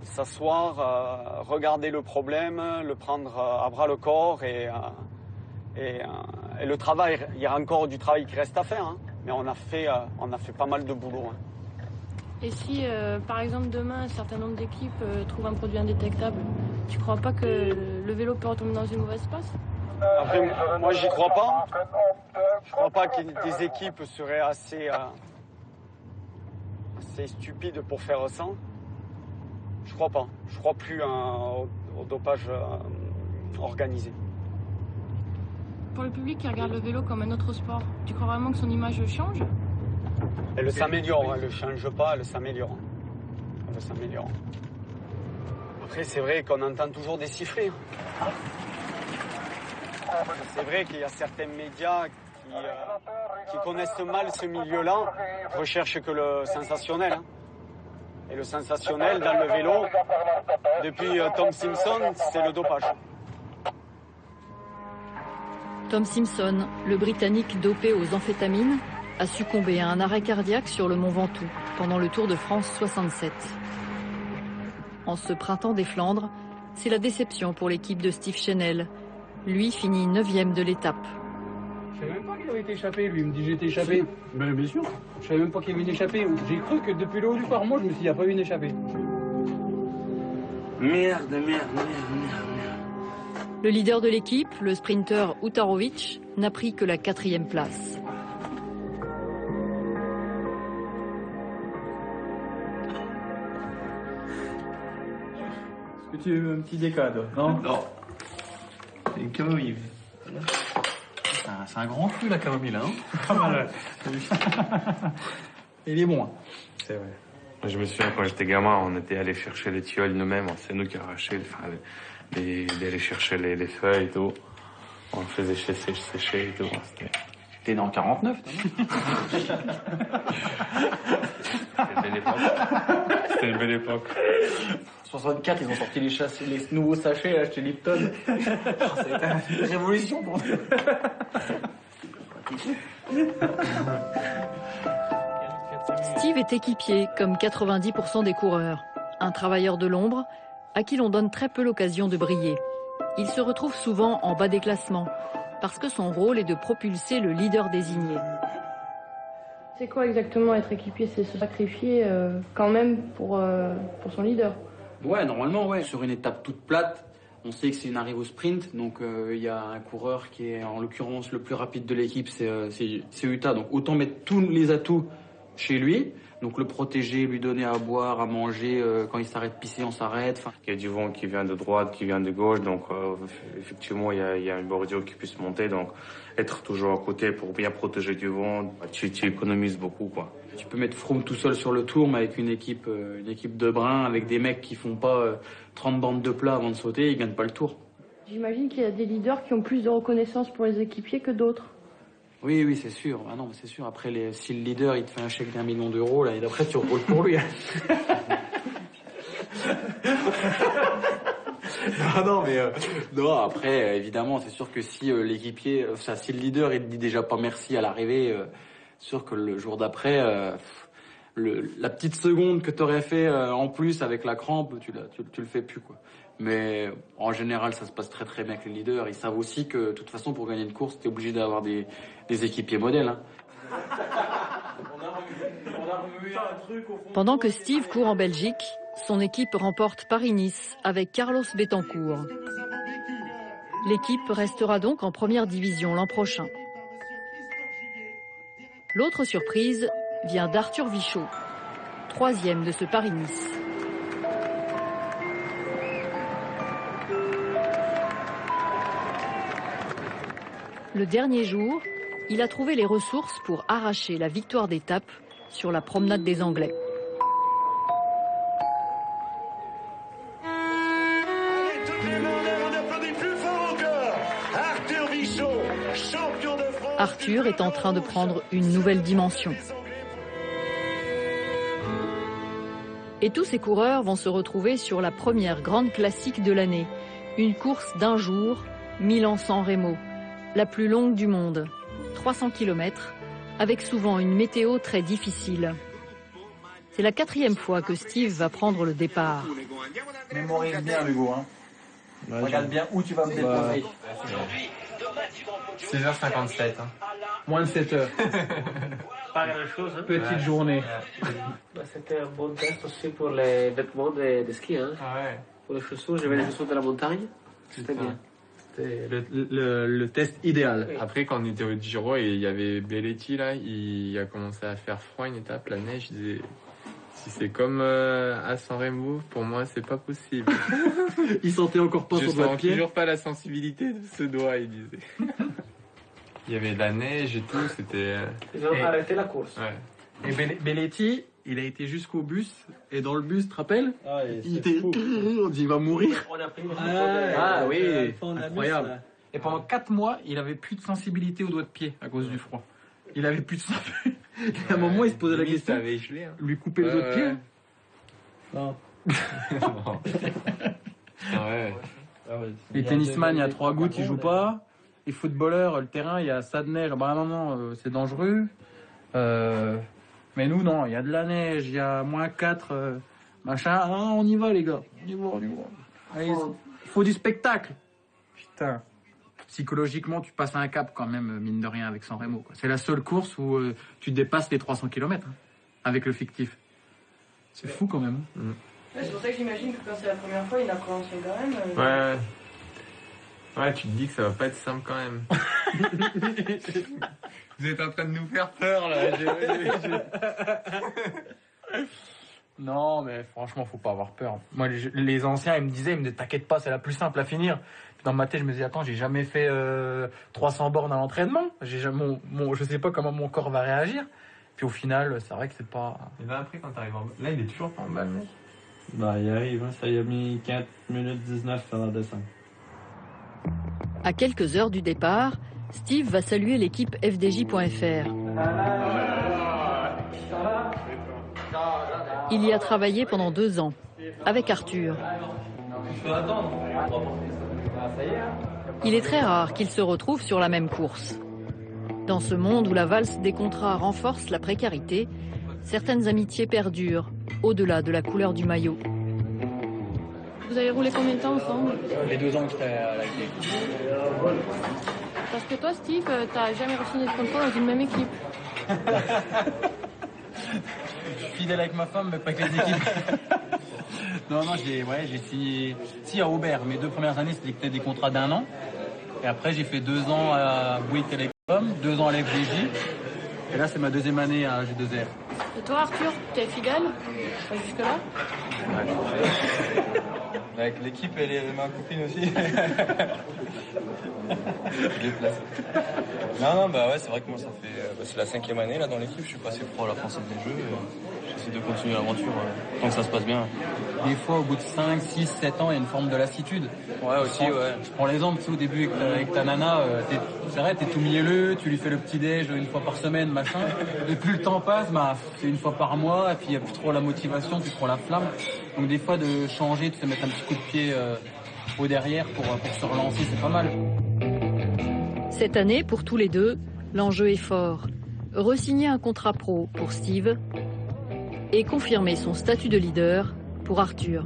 s'asseoir, regarder le problème, le prendre à bras le corps et le travail. Il y a encore du travail qui reste à faire, hein, mais on a fait pas mal de boulot. Hein. Et si, par exemple, demain, un certain nombre d'équipes trouvent un produit indétectable, tu crois pas que le vélo peut retomber dans une mauvaise passe? Après, moi, j'y crois pas. Je crois pas que des équipes seraient assez stupides pour faire ça. Je crois pas. Je crois plus au dopage organisé. Pour le public qui regarde le vélo comme un autre sport, tu crois vraiment que son image change? Elle s'améliore, elle ne change pas, elle s'améliore. Elle s'améliore. Après, c'est vrai qu'on entend toujours des sifflets. C'est vrai qu'il y a certains médias qui connaissent mal ce milieu-là, recherchent que le sensationnel. Hein. Et le sensationnel dans le vélo, depuis Tom Simpson, c'est le dopage. Tom Simpson, le Britannique dopé aux amphétamines, a succombé à un arrêt cardiaque sur le Mont Ventoux pendant le Tour de France 67. En ce printemps des Flandres, c'est la déception pour l'équipe de Steve Chenel. Lui finit 9e de l'étape. Je savais même pas qu'il avait été échappé, lui. Il me dit j'ai été échappé. Ben, bien sûr. Je savais même pas qu'il y avait une échappée. J'ai cru que depuis le haut du parement, je me suis dit il n'y a pas eu une échappée. Merde. Le leader de l'équipe, le sprinter Utarovic, n'a pris que la 4e place. Est-ce que tu veux un petit déca, toi? Non. C'est une camomille. C'est un grand fruit, la camomille, là, hein. Pas mal, ouais. Il est bon, hein. C'est vrai. Je me souviens, quand j'étais gamin, on était allé chercher les tilleuls nous-mêmes. C'est nous qui arrachions, d'aller chercher les feuilles et tout. On le faisait sécher et tout. T'es né en 49, C'était une belle époque. 64, ils ont sorti les nouveaux sachets là, chez Lipton. C'était une révolution pour nous. Steve est équipier comme 90% des coureurs. Un travailleur de l'ombre, à qui l'on donne très peu l'occasion de briller. Il se retrouve souvent en bas des classements, parce que son rôle est de propulser le leader désigné. C'est quoi exactement être équipier? C'est se sacrifier quand même pour son leader? Ouais, normalement, ouais. Sur une étape toute plate, on sait que c'est une arrivée au sprint, donc il y a un coureur qui est en l'occurrence le plus rapide de l'équipe, c'est Uta. Donc autant mettre tous les atouts chez lui, donc le protéger, lui donner à boire, à manger, quand il s'arrête pisser, on s'arrête. Enfin... Il y a du vent qui vient de droite, qui vient de gauche, donc effectivement il y a une bordure qui puisse monter, donc être toujours à côté pour bien protéger du vent, tu économises beaucoup, quoi. Tu peux mettre Froome tout seul sur le tour, mais avec une équipe de brins, avec des mecs qui font pas 30 bandes de plat avant de sauter, ils gagnent pas le tour. J'imagine qu'il y a des leaders qui ont plus de reconnaissance pour les équipiers que d'autres. Oui, c'est sûr. Ah non, c'est sûr. Après, si le leader il te fait un chèque d'1 million d'euros, là, et d'après tu roules pour lui. Non, après, évidemment, c'est sûr que si l'équipier, si le leader il te dit déjà pas merci à l'arrivée, sûr que le jour d'après, la petite seconde que tu aurais fait en plus avec la crampe, tu le fais plus, quoi. Mais en général, ça se passe très très bien avec les leaders. Ils savent aussi que de toute façon, pour gagner une course, tu es obligé d'avoir des équipiers modèles. Hein. Pendant que Steve court en Belgique, son équipe remporte Paris-Nice avec Carlos Betancourt. L'équipe restera donc en première division l'an prochain. L'autre surprise vient d'Arthur Vichot, 3e de ce Paris-Nice. Le dernier jour, il a trouvé les ressources pour arracher la victoire d'étape sur la promenade des Anglais. Arthur est en train de prendre une nouvelle dimension. Et tous ces coureurs vont se retrouver sur la première grande classique de l'année, une course d'un jour, Milan-San Remo, la plus longue du monde, 300 km, avec souvent une météo très difficile. C'est la 4e fois que Steve va prendre le départ. Mémorise bien, Hugo. Hein. Ouais, regarde bien où tu vas me déposer. 6h57. Hein. Moins de 7h. Pas grand chose. Hein. Petite journée. C'était un bon test aussi pour les vêtements de ski. Hein. Ah ouais. Pour les chaussures, j'avais les chaussures de la montagne. C'était bien. C'était le test idéal. Oui. Après, quand on était au Giro et il y avait Belletti, là, il a commencé à faire froid une étape, la neige, il disait... Si c'est comme à San Remo, pour moi, c'est pas possible. Il sentait encore pas son doigt de pied. Je sens toujours pas la sensibilité de ce doigt, il disait. Il y avait de la neige et tout, c'était... Ils ont arrêté la course. Ouais. Et Belletti, il a été jusqu'au bus, et dans le bus, tu te rappelles? Il était... On dit, il va mourir. On a pris oui, incroyable. Et pendant 4 mois, il avait plus de sensibilité au doigt de pied à cause du froid. Il avait plus de sang. À un moment, il se posait la question. Avait échelé, hein. Lui couper le doigt de pied. Non. Ouais. Les tennisman, il y a 3 gouttes, ils jouent pas. Les footballeurs, le terrain, il y a ça de neige. Bah non, c'est dangereux. Mais nous, non, il y a de la neige, il y a -4, machin. Ah, on y va, les gars. On y va. Allez, il faut du spectacle. Putain. Psychologiquement, tu passes un cap quand même, mine de rien, avec San Remo. C'est la seule course où tu dépasses les 300 km hein, avec le fictif. C'est fou quand même. Ouais, c'est pour ça que j'imagine que quand c'est la première fois, il y a une appréhension quand même. Ouais, tu te dis que ça va pas être simple quand même. Vous êtes en train de nous faire peur là. Non, mais franchement, faut pas avoir peur. Moi, les anciens, ils me disaient, t'inquiète pas, c'est la plus simple à finir. Dans ma tête, je me disais, attends, j'ai jamais fait 300 bornes à l'entraînement. Je sais pas comment mon corps va réagir. Puis au final, c'est vrai que c'est pas... Et là, après, quand t'arrives en bas... Là, il est toujours pas en bas, le mec. Bah, il arrive, hein. Ça y a mis 4 minutes 19 à descendre. À quelques heures du départ, Steve va saluer l'équipe FDJ.fr. Il y a travaillé pendant 2 ans, avec Arthur. Il est très rare qu'il se retrouve sur la même course. Dans ce monde où la valse des contrats renforce la précarité, certaines amitiés perdurent, au-delà de la couleur du maillot. Vous avez roulé combien de temps ensemble? Les 2 ans que j'étais à la équipe. Parce que toi, Steve, t'as jamais re-signé de contrat dans une même équipe. Je suis fidèle avec ma femme, mais pas avec les équipes. Non, j'ai signé. Si, à Aubert. Mes 2 premières années, c'était des contrats d'1 an. Et après, j'ai fait 2 ans à Bouygues Télécom, 2 ans à l'FDJ. Et là, c'est ma 2e année à G2R. Et toi, Arthur, t'es fidèle jusque-là? Avec l'équipe et ma copine aussi. Je les place. Non, bah ouais, c'est vrai que moi, ça fait. C'est la 5e année là dans l'équipe. Je suis passé pro à la Française des Jeux. J'essaie de continuer l'aventure tant que ça se passe bien. Des fois, au bout de 5, 6, 7 ans, il y a une forme de lassitude. Ouais, aussi, ouais. Je prends l'exemple, tu sais, au début avec ta nana, c'est vrai, t'es tout mielleux, tu lui fais le petit-déj 1 fois par semaine, machin. Et plus le temps passe, c'est 1 fois par mois, et puis il n'y a plus trop la motivation, plus trop la flamme. Donc des fois, de changer, de se mettre un petit coup de pied au derrière pour se relancer, c'est pas mal. Cette année, pour tous les deux, l'enjeu est fort. Re-signer un contrat pro pour Steve et confirmer son statut de leader pour Arthur.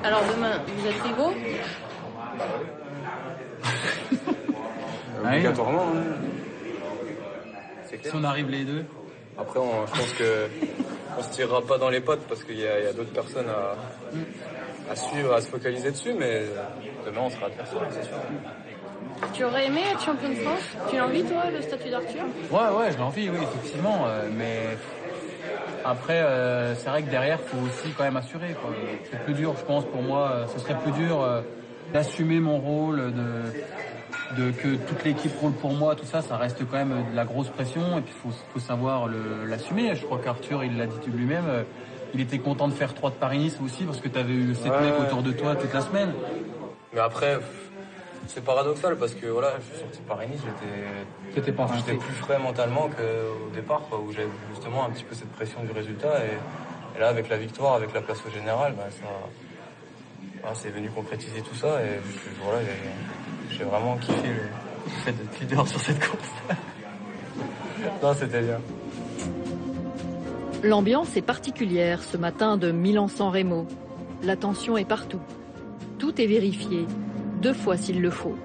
Alors demain, vous êtes rivaux? Obligatoirement. Si on arrive les 2. Après, je pense que on se tirera pas dans les pattes parce qu'il y a d'autres personnes à suivre, à se focaliser dessus, mais demain on sera adversaire, c'est sûr. Tu aurais aimé être champion de France? Tu l'envies, toi, le statut d'Arthur? Ouais, je l'envie, oui, effectivement. Mais après, c'est vrai que derrière, il faut aussi quand même assurer, quoi. C'est plus dur, je pense, pour moi. Ce serait plus dur d'assumer mon rôle, que toute l'équipe roule pour moi, tout ça, ça reste quand même de la grosse pression. Et puis, il faut savoir l'assumer. Je crois qu'Arthur, il l'a dit lui-même. Il était content de faire 3 de Paris-Nice aussi parce que tu avais eu 7 mecs autour de toi toute la semaine. Mais après, c'est paradoxal parce que voilà, je suis sorti de Paris-Nice, j'étais plus frais mentalement qu'au départ, quoi, où j'avais justement un petit peu cette pression du résultat. Et là, avec la victoire, avec la place au général, c'est venu concrétiser tout ça. Et voilà, j'ai vraiment kiffé le fait d'être leader sur cette course. Non, c'était bien. L'ambiance est particulière ce matin de Milan-San Remo. La tension est partout. Tout est vérifié, 2 fois s'il le faut.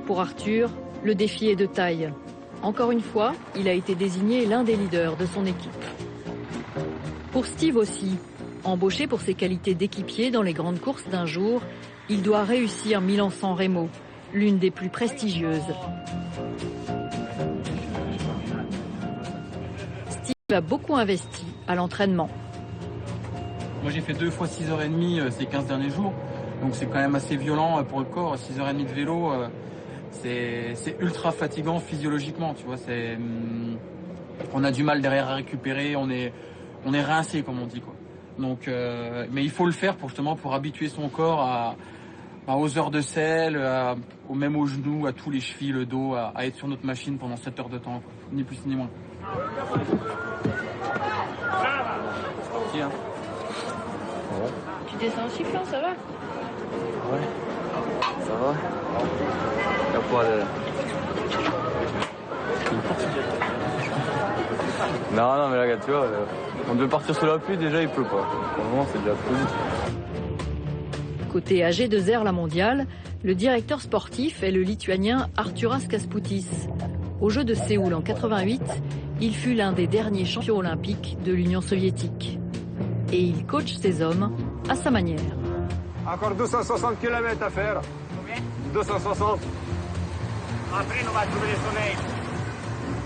Pour Arthur, le défi est de taille. Encore une fois, il a été désigné l'un des leaders de son équipe. Pour Steve aussi, embauché pour ses qualités d'équipier dans les grandes courses d'un jour, il doit réussir Milan-San Remo, l'une des plus prestigieuses. Steve a beaucoup investi à l'entraînement. Moi, j'ai fait 2 fois 6h30 ces 15 derniers jours. Donc, c'est quand même assez violent pour le corps. 6h30 de vélo, c'est ultra fatigant physiologiquement. Tu vois, on a du mal derrière à récupérer. On est rincé, comme on dit, quoi. Donc, mais il faut le faire pour habituer son corps aux heures de selle, même aux genoux, à tous les chevilles, le dos, à être sur notre machine pendant 7 heures de temps, quoi. Ni plus ni moins. Tiens. Bon. Tu descends aussi, Flan, ça va? Ouais, ça va. Il y a pas de... Non, mais là, tu vois, on devait partir sous la pluie, déjà il pleut pas. Pour le moment, c'est déjà positif. Côté AG2R La Mondiale, le directeur sportif est le Lituanien Arturas Kasputis. Aux Jeux de Séoul en 88, il fut l'un des derniers champions olympiques de l'Union soviétique. Et il coach ses hommes à sa manière. Encore 260 km à faire. Combien? 260. Après, on va trouver le soleil.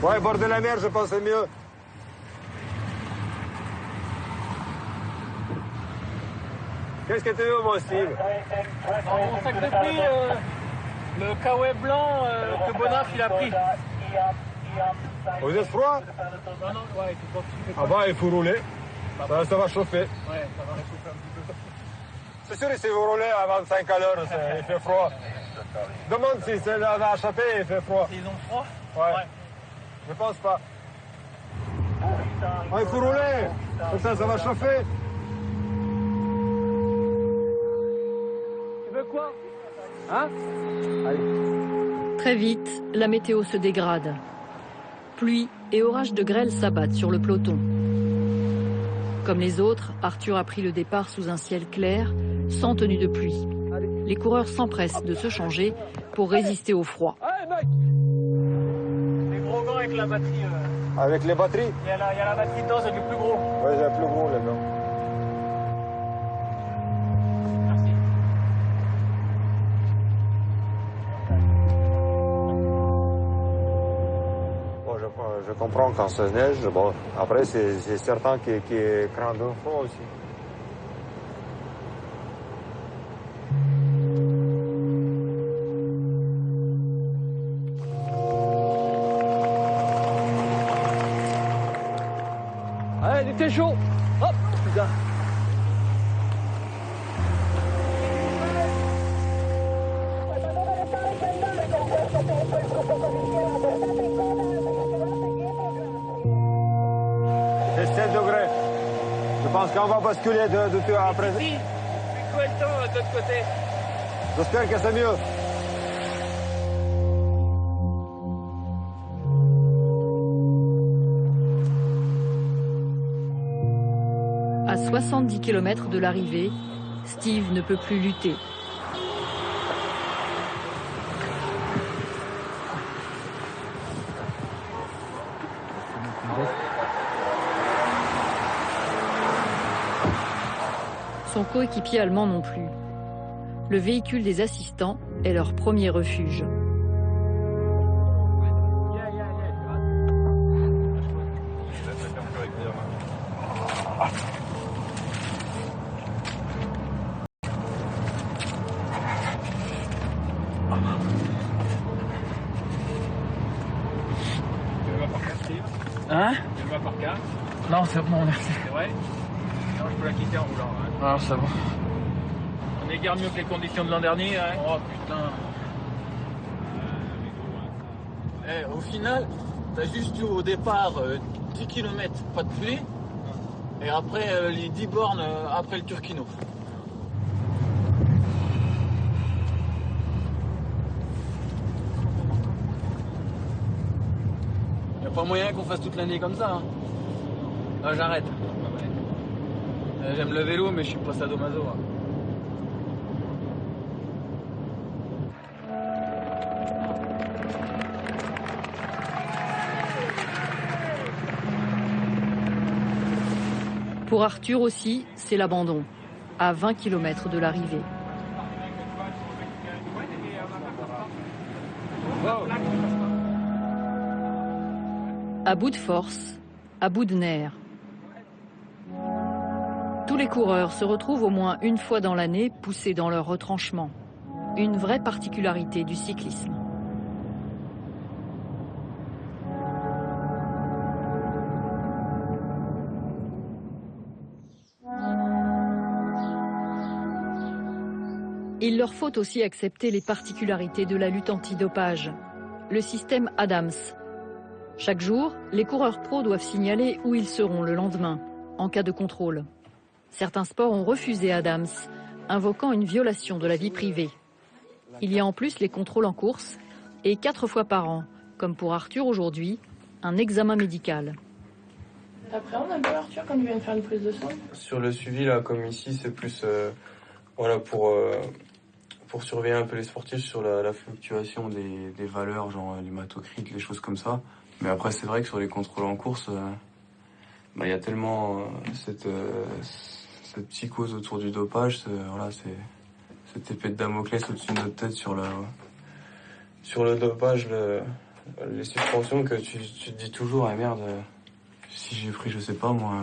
Ouais, bord de la mer, je pense c'est mieux. Qu'est-ce que tu veux, mon Steve? Dans mon sac de prix, le kawaii blanc que Bonaf il a pris. Vous êtes froid? Non, ouais, c'est pas super. Ah bah, il faut rouler. Ça va chauffer. Ouais, ça va réchauffer un petit peu. C'est sûr, si vous roulez à 25 à l'heure, il fait froid. Demande si celle-là va échapper, il fait froid. Ils ont froid? Ouais. Je pense pas. Ah, il faut rouler. Comme ça va chauffer. Tu veux quoi? Hein? Très vite, la météo se dégrade. Pluie et orages de grêle s'abattent sur le peloton. Comme les autres, Arthur a pris le départ sous un ciel clair, sans tenue de pluie. Les coureurs s'empressent de se changer pour résister au froid. Les gros gants avec la batterie. Avec les batteries? Il y a la batterie dedans, c'est le plus gros. Oui, j'ai le plus gros là-dedans. Je comprends quand ça neige. Bon, après, c'est certain qu'il craint d'un froid aussi. Allez, du thé chaud. Hop, putain. C'est 7 degrés. Je pense qu'on va basculer de tout après. Si, c'est quoi le temps de l'autre côté? J'espère que c'est mieux. À 70 km de l'arrivée, Steve ne peut plus lutter. Son coéquipier allemand non plus. Le véhicule des assistants est leur premier refuge. Hein? Tu vas par carte? Non, c'est bon, merci. C'est vrai? Non, je peux la quitter en roulant. Hein. Ah, c'est bon. On est guère mieux que les conditions de l'an dernier, hein? Oh putain. Au final, t'as juste eu au départ 10 km, pas de pluie. Et après, les 10 bornes après le Turquino. Y'a pas moyen qu'on fasse toute l'année comme ça, hein. Non, j'arrête. J'aime le vélo, mais je suis pas sadomaso. Hein. Pour Arthur aussi, c'est l'abandon, à 20 km de l'arrivée. À bout de force, à bout de nerfs. Tous les coureurs se retrouvent au moins une fois dans l'année poussés dans leur retranchement. Une vraie particularité du cyclisme. Il leur faut aussi accepter les particularités de la lutte antidopage, le système Adams. Chaque jour, les coureurs pros doivent signaler où ils seront le lendemain, en cas de contrôle. Certains sports ont refusé Adams, invoquant une violation de la vie privée. Il y a en plus les contrôles en course, et 4 fois par an, comme pour Arthur aujourd'hui, un examen médical. T'appréhendes un peu Arthur quand il vient de faire une prise de sang? Sur le suivi, là, comme ici, c'est plus voilà, pour surveiller un peu les sportifs sur la fluctuation des valeurs, genre l'hématocrit, les choses comme ça. Mais après, c'est vrai que sur les contrôles en course, il y a tellement cette psychose autour du dopage, voilà, c'est cette épée de Damoclès au-dessus de notre tête sur le dopage, les suspensions, que tu te dis toujours, ah merde, si j'ai pris, je sais pas moi,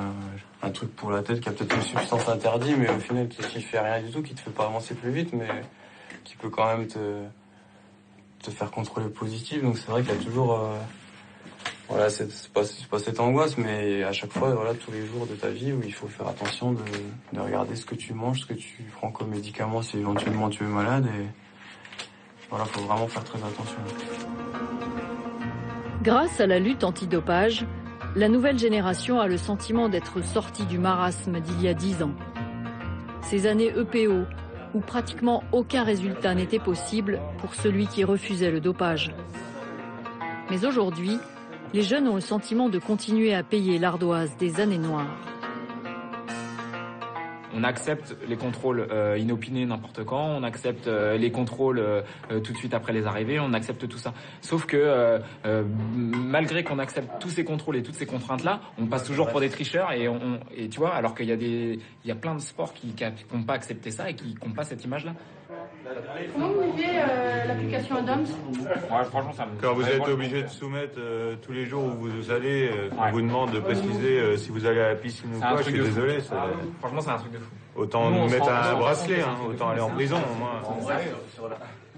un truc pour la tête qui a peut-être une substance interdite, mais au final qui fait rien du tout, qui te fait pas avancer plus vite, mais qui peut quand même te faire contrôler positif. Donc c'est vrai qu'il y a toujours voilà, c'est pas cette angoisse, mais à chaque fois, voilà, tous les jours de ta vie où il faut faire attention de regarder ce que tu manges, ce que tu prends comme médicament si éventuellement tu es malade, et voilà, faut vraiment faire très attention. Grâce à la lutte antidopage, la nouvelle génération a le sentiment d'être sortie du marasme d'il y a 10 ans. Ces années EPO, où pratiquement aucun résultat n'était possible pour celui qui refusait le dopage. Mais aujourd'hui, les jeunes ont le sentiment de continuer à payer l'ardoise des années noires. On accepte les contrôles inopinés n'importe quand, on accepte les contrôles tout de suite après les arrivées, on accepte tout ça. Sauf que malgré qu'on accepte tous ces contrôles et toutes ces contraintes-là, on passe toujours pour des tricheurs et tu vois, alors qu'il y a plein de sports qui n'ont pas accepté ça et qui n'ont pas cette image-là. Comment vous vivez l'application Adams? Ouais, franchement, ça me... Quand vous êtes obligé de soumettre tous les jours où vous allez, on vous demande de préciser si vous allez à la piscine ou pas, je suis désolé. Franchement, c'est un truc de fou. Autant nous mettre un bracelet, autant aller en prison au moins.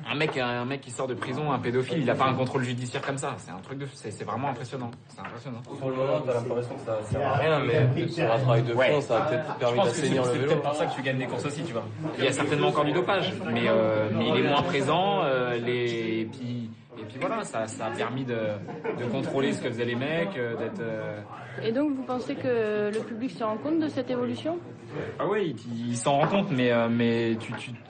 Un mec qui sort de prison, un pédophile, il n'a pas un contrôle judiciaire comme ça. C'est un truc de, c'est vraiment impressionnant. C'est impressionnant. Pour le moment, t'as l'impression que ça sert à rien, mais sur un travail de fond, ça a peut-être permis d'assainir le vélo. C'est peut-être pour ça que tu gagnes des courses aussi, tu vois. Il y a certainement encore du dopage, mais il est moins présent. Et puis voilà, ça a permis de contrôler ce que faisaient les mecs, d'être. Et donc vous pensez que le public se rend compte de cette évolution? Ah oui, il s'en rend compte, mais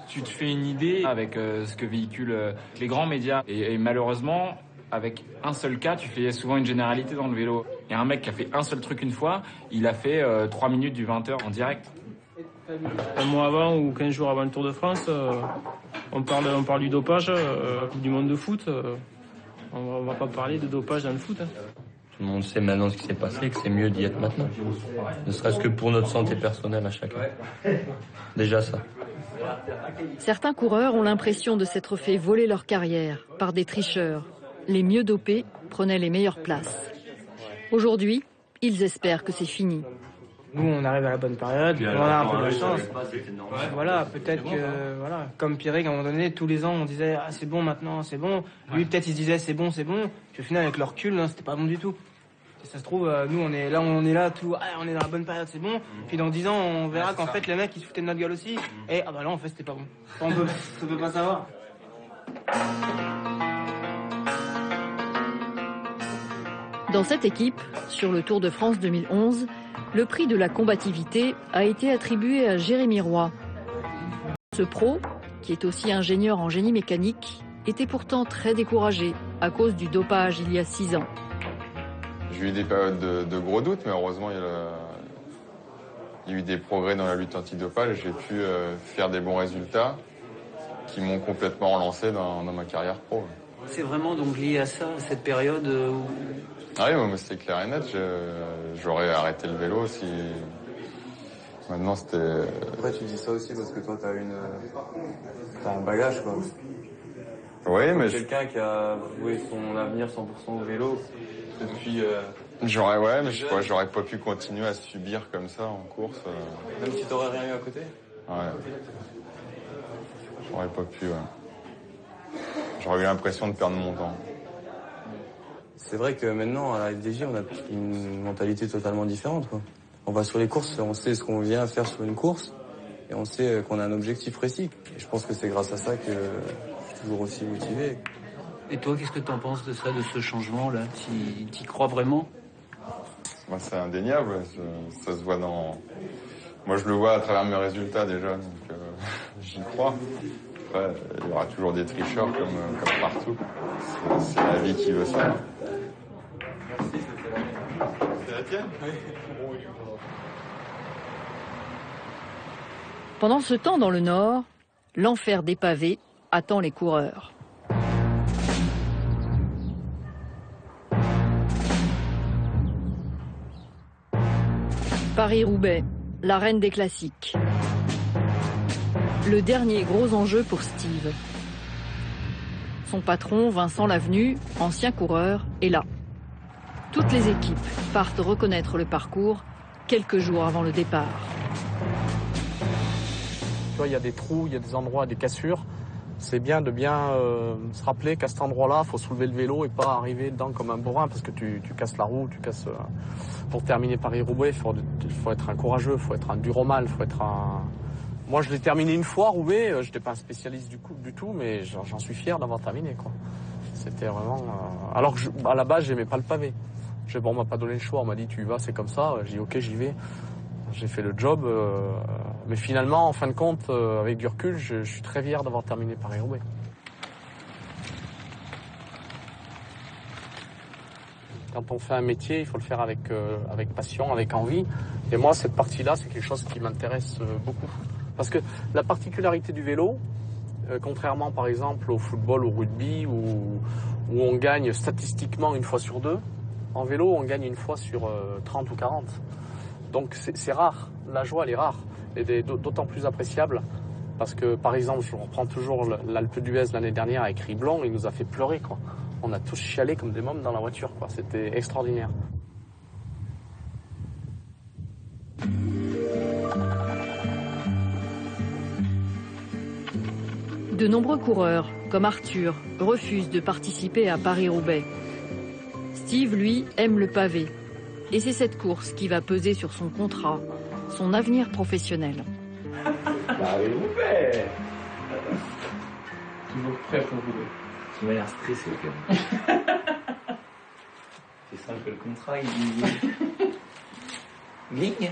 tu te fais une idée avec ce que véhiculent les grands médias. Et malheureusement, avec un seul cas, tu fais souvent une généralité dans le vélo. Il y a un mec qui a fait un seul truc une fois, il a fait 3 minutes du 20h en direct. Un mois avant ou 15 jours avant le Tour de France, on parle du dopage, Coupe du monde de foot. On va pas parler de dopage dans le foot. Tout le monde sait maintenant ce qui s'est passé et que c'est mieux d'y être maintenant. Ne serait-ce que pour notre santé personnelle à chacun. Déjà ça. Certains coureurs ont l'impression de s'être fait voler leur carrière par des tricheurs. Les mieux dopés prenaient les meilleures places. Aujourd'hui, ils espèrent que c'est fini. Nous, on arrive à la bonne période, on a un peu de chance. Voilà, peut-être que, voilà, comme Pierrick, à un moment donné, tous les ans, on disait « Ah, c'est bon maintenant, c'est bon ». Lui, peut-être, il se disait « C'est bon ». Puis au final, avec le recul, c'était pas bon du tout. Et ça se trouve, nous, on est là, tout, ah, on est dans la bonne période, c'est bon. Puis dans 10 ans, on verra qu'en fait, les mecs, ils se foutaient de notre gueule aussi. Et, ah bah là, en fait, c'était pas bon. On peut pas savoir. Dans cette équipe, sur le Tour de France 2011, le prix de la combativité a été attribué à Jérémy Roy. Ce pro, qui est aussi ingénieur en génie mécanique, était pourtant très découragé à cause du dopage il y a 6 ans. J'ai eu des périodes de gros doutes, mais heureusement, il y a eu des progrès dans la lutte antidopage et j'ai pu faire des bons résultats qui m'ont complètement relancé dans ma carrière pro. C'est vraiment donc lié à ça, cette période où... Ah oui, moi c'était clair et net. J'aurais arrêté le vélo si... Maintenant c'était... Après tu dis ça aussi parce que toi t'as un bagage quoi. Oui, mais... Quelqu'un qui a voué son avenir 100% au vélo depuis... J'aurais pas pu continuer à subir comme ça en course. Même si t'aurais rien eu à côté? Ouais. J'aurais pas pu, ouais. J'aurais eu l'impression de perdre mon temps. C'est vrai que maintenant, à la FDJ, on a une mentalité totalement différente, quoi. On va sur les courses, on sait ce qu'on vient faire sur une course, et on sait qu'on a un objectif précis. Et je pense que c'est grâce à ça que je suis toujours aussi motivé. Et toi, qu'est-ce que tu en penses de ça, de ce changement-là? T'y crois vraiment? Moi, c'est indéniable. Ça se voit dans... Moi, je le vois à travers mes résultats déjà, donc j'y crois. Après, il y aura toujours des tricheurs comme partout. C'est la vie qui veut ça. C'est la tienne? Oui. Pendant ce temps, dans le Nord, l'enfer des pavés attend les coureurs. Paris-Roubaix, l'arène des classiques. Le dernier gros enjeu pour Steve. Son patron, Vincent Lavenu, ancien coureur, est là. Toutes les équipes partent reconnaître le parcours quelques jours avant le départ. Tu vois, il y a des trous, il y a des endroits, des cassures. C'est bien de se rappeler qu'à cet endroit-là, il faut soulever le vélo et pas arriver dedans comme un bourrin parce que tu casses la roue, tu casses... Pour terminer Paris-Roubaix, il faut être un courageux, il faut être un dur au mal, il faut être un... Moi, je l'ai terminé une fois, Roubaix. Je n'étais pas un spécialiste du tout, mais j'en suis fier d'avoir terminé, quoi. C'était vraiment... Alors que, à la base, j'aimais pas le pavé. On m'a pas donné le choix. On m'a dit, tu y vas, c'est comme ça. J'ai dit, ok, j'y vais. J'ai fait le job. Mais finalement, en fin de compte, avec du recul, je suis très fier d'avoir terminé Paris-Roubaix. Quand on fait un métier, il faut le faire avec passion, avec envie. Et moi, cette partie-là, c'est quelque chose qui m'intéresse beaucoup. Parce que la particularité du vélo, contrairement par exemple au football, au rugby, où on gagne statistiquement une fois sur 2, en vélo, on gagne une fois sur 30 ou 40. Donc c'est rare. La joie, elle est rare. Et d'autant plus appréciable. Parce que, par exemple, je reprends toujours l'Alpe d'Huez l'année dernière avec Riblon, il nous a fait pleurer, quoi. On a tous chialé comme des mômes dans la voiture, quoi. C'était extraordinaire. De nombreux coureurs, comme Arthur, refusent de participer à Paris-Roubaix. Steve, lui, aime le pavé. Et c'est cette course qui va peser sur son contrat, son avenir professionnel. Paris-Roubaix. Toujours prêt pour rouler. Tu m'as l'air stressé quand même. C'est simple que le contrat, il dit... Ligne.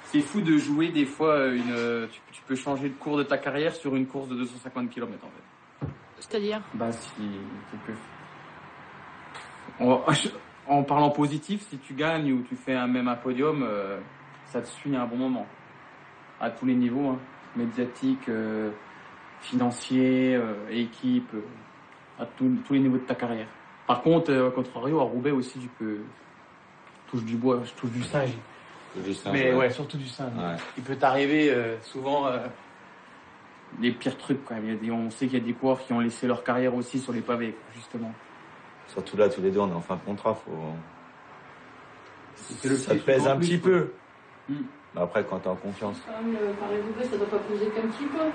C'est fou de jouer des fois tu peux changer le cours de ta carrière sur une course de 250 km en fait. C'est-à-dire? Bah si tu peux... En parlant positif, si tu gagnes ou tu fais même un podium, ça te suit à un bon moment. À tous les niveaux, hein. Médiatique, financier, équipe, à tous les niveaux de ta carrière. Par contre, au contrario, à Roubaix aussi, tu peux... Je touche du bois, je touche du singe. Mais ouais, surtout du singe. Ouais. Il peut t'arriver souvent les pires trucs quand même. On sait qu'il y a des coureurs qui ont laissé leur carrière aussi sur les pavés, justement. Surtout là, tous les deux, on est en fin de contrat. Ça te pèse un petit peu. Après, quand t'es en confiance. Paris-Roubaix, ça doit pas peser qu'un petit peu.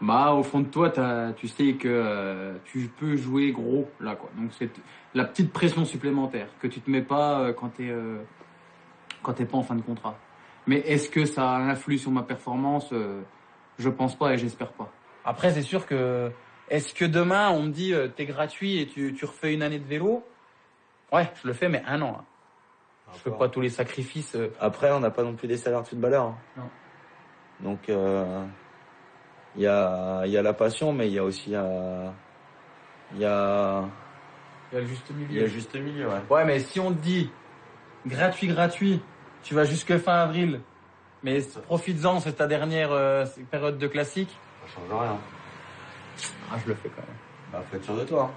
Bah, au fond de toi, tu sais que tu peux jouer gros, là, quoi. Donc, c'est la petite pression supplémentaire que tu te mets pas quand t'es pas en fin de contrat. Mais est-ce que ça influe sur ma performance? Je pense pas et j'espère pas. Après, c'est sûr que... Est-ce que demain, on me dit, t'es gratuit et tu refais une année de vélo? Ouais, je le fais, mais 1 an. Là. Je fais pas tous les sacrifices. Après, on n'a pas non plus des salaires de footballeurs. Hein. Non. Donc, il y a la passion, mais il y a aussi... Il y a le juste milieu. Il y a le juste milieu, ouais. Ouais, mais si on te dit gratuit, tu vas jusque fin avril, mais profites-en, c'est ta dernière période de classique. Ça change rien. Ah, je le fais quand même. Bah, faut être sûr de toi.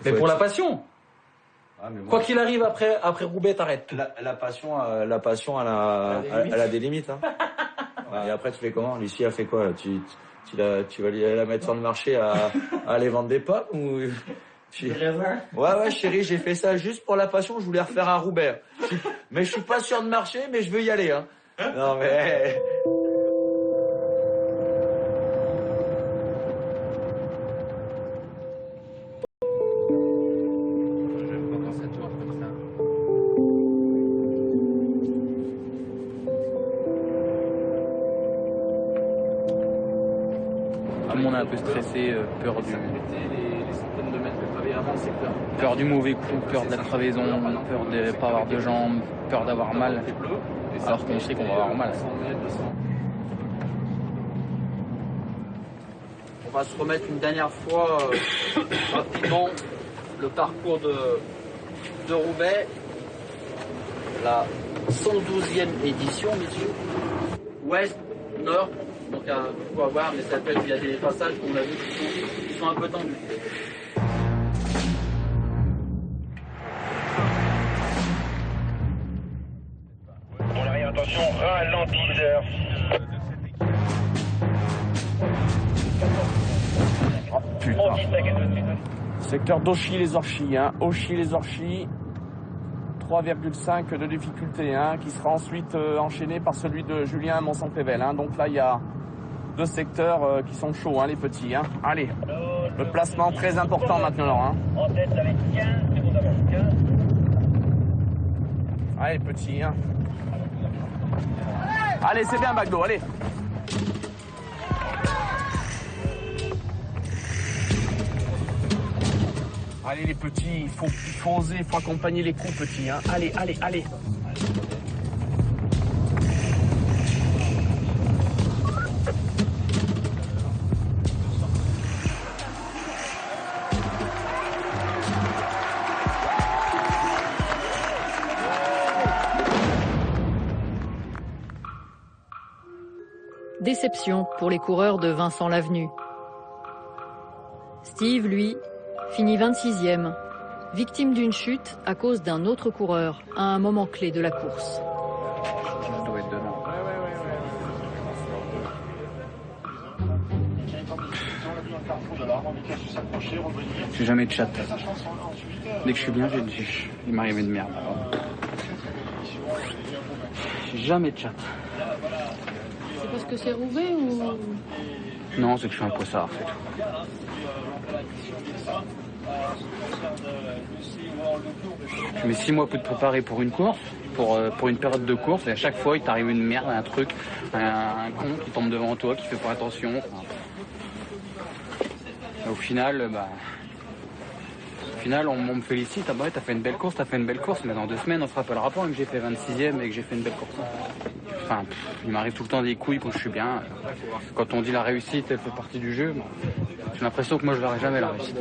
Mais pour la passion. Ah, mais moi, quoi qu'il arrive, après Roubaix, t'arrêtes tout. La passion, elle a des limites. Hein. Ouais. Et après, tu fais comment? Lucie a fait quoi? Tu vas la mettre sur le marché à aller vendre des pommes ou... Ouais, chérie, j'ai fait ça juste pour la passion. Je voulais refaire un Roubaix. Mais je suis pas sûr de marcher, mais je veux y aller. Hein. Non, mais... On est un peu stressé, peur du mauvais coup, peur de la crevaison, peur de ne pas avoir de jambes, peur d'avoir mal, alors qu'on sait qu'on va avoir mal. On va se remettre une dernière fois rapidement le parcours de Roubaix, la 112e édition, messieurs. Ouest, nord. Donc il faut avoir, mais ça peut être, il y a des passages qu'on a vus qui sont un peu tendus. Pour l'arrière, attention, ralentisseur. Oh putain. Secteur d'Auchy-les-Orchies, hein. Auchy-les-Orchies. 3,5 de difficulté, hein, qui sera ensuite enchaîné par celui de Julien à Mont-Saint-Pével. Hein. Donc là, il y a 2 secteurs qui sont chauds, hein, les petits. Hein. Allez, le placement très important maintenant. Hein. En tête avec 15 secondes avant 15. Allez, petit. Hein. Allez, c'est bien, Bagdo, allez. Allez, les petits, il faut oser, il faut accompagner les coups, petits. Hein. Allez, allez, allez. Déception pour les coureurs de Vincent Lavenu. Steve, lui, finit 26e, victime d'une chute à cause d'un autre coureur à un moment clé de la course. Je dois être dedans. J'ai jamais de chat. Dès que je suis bien, il m'arrive une merde. J'ai jamais de chat. C'est parce que c'est Roubaix ou... Non, c'est que je suis un poissard, c'est tout. Je mets 6 mois pour te préparer pour une course, pour une période de course, et à chaque fois, il t'arrive une merde, un truc, un con qui tombe devant toi, qui fait pas attention. Au final, on me félicite, ah bah ouais, t'as fait une belle course, mais dans 2 semaines, on se rappellera pas que j'ai fait 26e et que j'ai fait une belle course. Enfin, il m'arrive tout le temps des couilles quand je suis bien. Quand on dit la réussite, elle fait partie du jeu, j'ai l'impression que moi, je l'aurai jamais la réussite.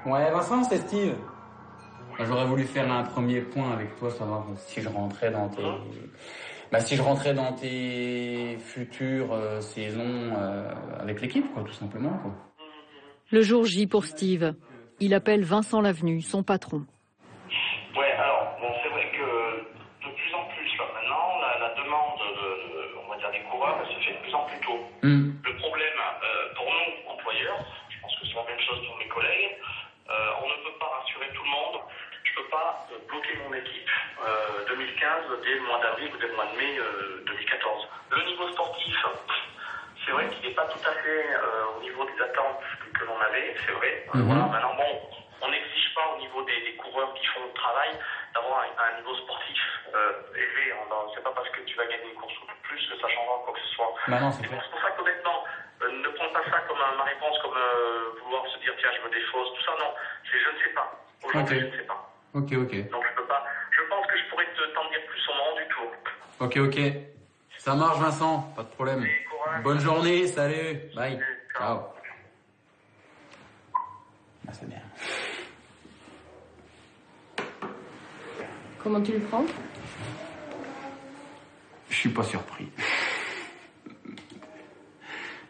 Ouais, Vincent, c'est Steve. J'aurais voulu faire un premier point avec toi, savoir si je rentrais dans tes futures saisons avec l'équipe, quoi, tout simplement, quoi. Le jour J pour Steve. Il appelle Vincent Lavenu, son patron. Ouais, alors, bon, c'est vrai que de plus en plus, là, maintenant, la demande on va dire, des coureurs, elle se fait de plus en plus tôt. Le problème, pour nous, employeurs, je pense que c'est la même chose pour mes collègues, on ne peut pas rassurer tout le monde. Je ne peux pas bloquer mon équipe 2015 dès le mois d'avril ou dès le mois de mai 2014. Le niveau sportif, c'est vrai qu'il n'est pas tout à fait au niveau des attentes que l'on avait, c'est vrai. Voilà, maintenant, bon, on n'exige pas au niveau des coureurs qui font le travail d'avoir un niveau sportif élevé. C'est pas parce que tu vas gagner une course ou plus que ça changera quoi que ce soit. C'est pour ça qu'honnêtement, ne prends pas ça comme ma réponse, comme vouloir se dire tiens je me défausse, tout ça, non. C'est je ne sais pas. Aujourd'hui je ne sais pas. Ok. Donc je peux pas. Je pense que je pourrais t'en dire plus au moment du tour. Ok. Ça marche Vincent, pas de problème. Bonne journée, salut, bye. Ciao. Ah, c'est bien. Comment tu le prends? Je suis pas surpris.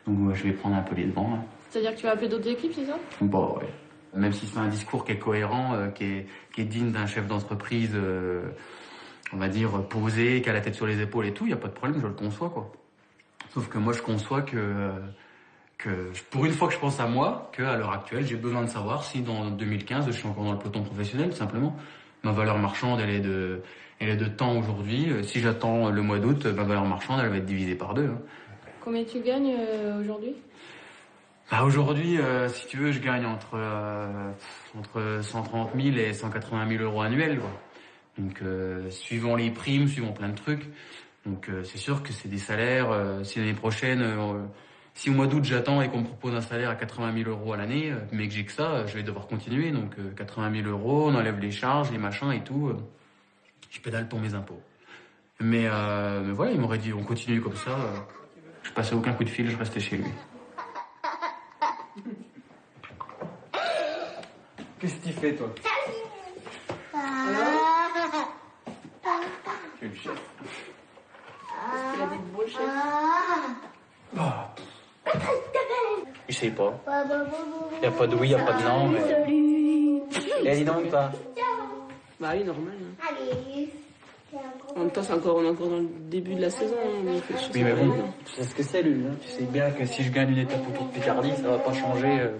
Donc moi, je vais prendre un peu les devants. Hein. C'est-à-dire que tu vas appeler d'autres équipes, c'est ça? Bon, ouais. Même si c'est un discours qui est cohérent, qui est digne d'un chef d'entreprise, on va dire, posé, qui a la tête sur les épaules et tout, il n'y a pas de problème, je le conçois, quoi. Sauf que moi, je conçois que pour une fois que je pense à moi, qu'à l'heure actuelle, j'ai besoin de savoir si dans 2015, je suis encore dans le peloton professionnel, tout simplement. Ma valeur marchande, elle est de temps aujourd'hui. Si j'attends le mois d'août, ma valeur marchande, elle va être divisée par 2. Hein. Combien tu gagnes aujourd'hui? Aujourd'hui, si tu veux, je gagne entre 130 000 et 180 000 euros annuels, quoi. Donc, suivant les primes, suivant plein de trucs. Donc, c'est sûr que c'est des salaires. Si l'année prochaine, si au mois d'août j'attends et qu'on me propose un salaire à 80 000 euros à l'année, mais que j'ai que ça, je vais devoir continuer. Donc, 80 000 euros, on enlève les charges, les machins et tout. Je pédale pour mes impôts. Mais voilà, il m'aurait dit, on continue comme ça. Je passais aucun coup de fil, je restais chez lui. Qu'est-ce que tu fais, toi? Tu es le chef. Est-ce qu'il a dit de beau, le chef? Je sais pas. Y a pas de oui, y a pas de non, mais... Eh, dis donc, pas. Bah oui, normal. Hein. En même temps, on est encore dans le début de la saison. Hein, oui, mais bon, tu sais ce que c'est, lui. Hein. Tu sais bien que si je gagne une étape autour de Picardie, ça va pas changer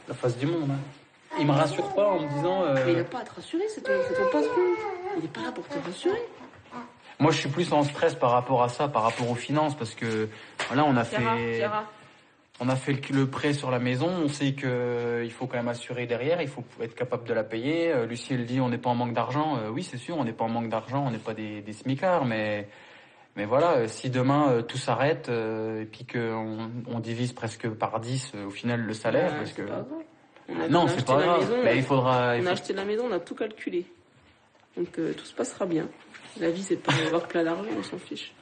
la face du monde. Hein. Il me rassure pas en me disant... Mais il n'a pas à te rassurer, c'est ton patron. Il n'est pas là pour te rassurer. Moi, je suis plus en stress par rapport à ça, par rapport aux finances, parce que là, on a fait le prêt sur la maison. On sait qu'il faut quand même assurer derrière, il faut être capable de la payer. Lucie, elle dit, on n'est pas en manque d'argent. Oui, c'est sûr, on n'est pas en manque d'argent, on n'est pas des smicards, mais Mais voilà, si demain tout s'arrête et puis qu'on divise presque par 10 au final le salaire, parce que... Non, c'est pas grave. On a acheté la maison, on a tout calculé. Donc tout se passera bien. La vie, c'est pas avoir plein d'argent, on s'en fiche.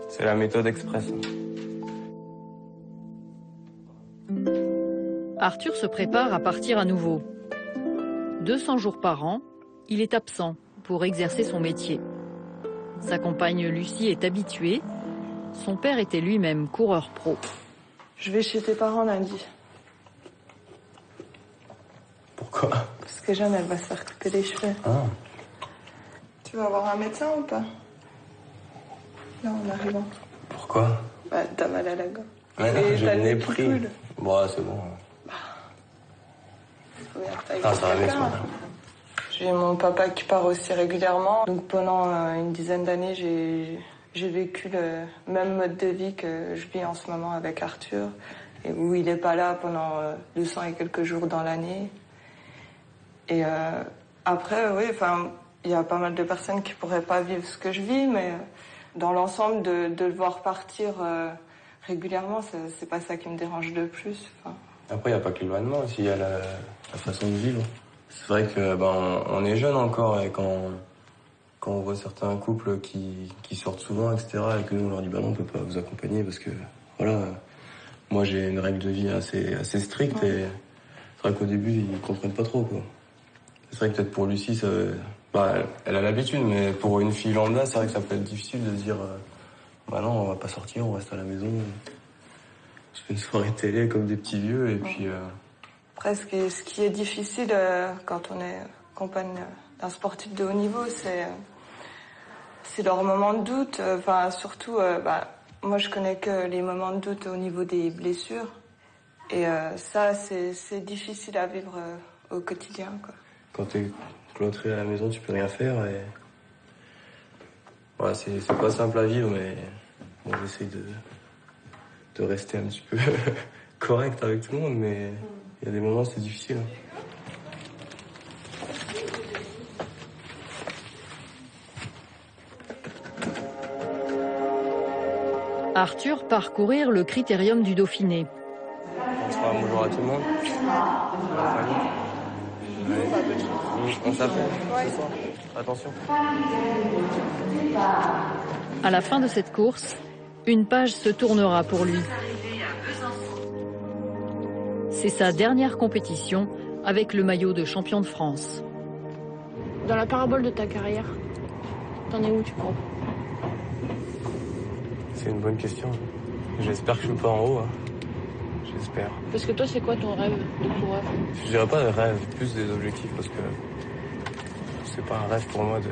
C'est la méthode express. Arthur se prépare à partir à nouveau. 200 jours par an, il est absent pour exercer son métier. Sa compagne Lucie est habituée. Son père était lui-même coureur pro. Je vais chez tes parents lundi. Pourquoi? Parce que Jeanne, elle va se faire couper les cheveux. Ah. Tu vas voir un médecin ou pas? Non, en arrivant. Pourquoi? Bah, t'as mal à la gorge. Mais non, j'ai le nez pris. Bon, c'est bon. Ah, ça va mieux, j'ai mon papa qui part aussi régulièrement. Donc pendant une dizaine d'années, j'ai vécu le même mode de vie que je vis en ce moment avec Arthur. Et où il n'est pas là pendant 200 et quelques jours dans l'année. Et après, oui, il y a pas mal de personnes qui pourraient pas vivre ce que je vis, mais dans l'ensemble, de le voir partir régulièrement, c'est pas ça qui me dérange le plus. Après, il n'y a pas que l'éloignement, aussi, il y a la façon de vivre. C'est vrai que on est jeune encore et quand on voit certains couples qui sortent souvent, etc., et que nous on leur dit non, on peut pas vous accompagner parce que voilà, moi j'ai une règle de vie assez stricte et c'est vrai qu'au début ils comprennent pas trop quoi. C'est vrai que peut-être pour Lucie, elle a l'habitude, mais pour une fille lambda, c'est vrai que ça peut être difficile de se dire non, on va pas sortir, on reste à la maison. Je fais une soirée télé comme des petits vieux et puis... Après, ce qui est difficile quand on est compagne d'un sportif de haut niveau, c'est leur moment de doute. Surtout, moi je connais que les moments de doute au niveau des blessures. Et ça, c'est difficile à vivre au quotidien, quoi. Quand t'es cloîtré à la maison, tu peux rien faire et... Voilà, c'est pas simple à vivre, mais bon, j'essaye de rester un petit peu correct avec tout le monde, mais il y a des moments c'est difficile. Arthur part courir le critérium du Dauphiné. Bonjour à tout le monde. On s'appelle ce soir. Attention. À la fin de cette course, une page se tournera pour lui. C'est sa dernière compétition avec le maillot de champion de France. Dans la parabole de ta carrière, t'en es où, tu crois? C'est une bonne question. J'espère que je suis pas en haut. J'espère. Parce que toi, c'est quoi ton rêve de coureur? Je dirais pas de rêve, plus des objectifs, parce que c'est pas un rêve pour moi de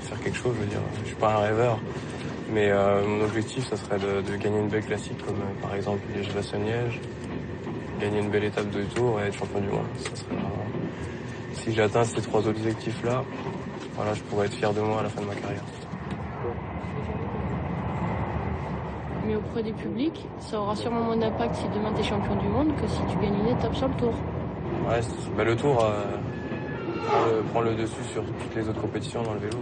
faire quelque chose, je veux dire. Je suis pas un rêveur. Mais mon objectif, ça serait de gagner une belle classique, comme par exemple Liège-Bastogne-Liège, gagner une belle étape de tour et être champion du monde. Ça serait vraiment... Si j'atteins ces trois objectifs-là, voilà, je pourrais être fier de moi à la fin de ma carrière. Mais auprès du public, ça aura sûrement moins d'impact si demain t'es champion du monde que si tu gagnes une étape sur le tour. Ouais, le tour prend le dessus sur toutes les autres compétitions dans le vélo.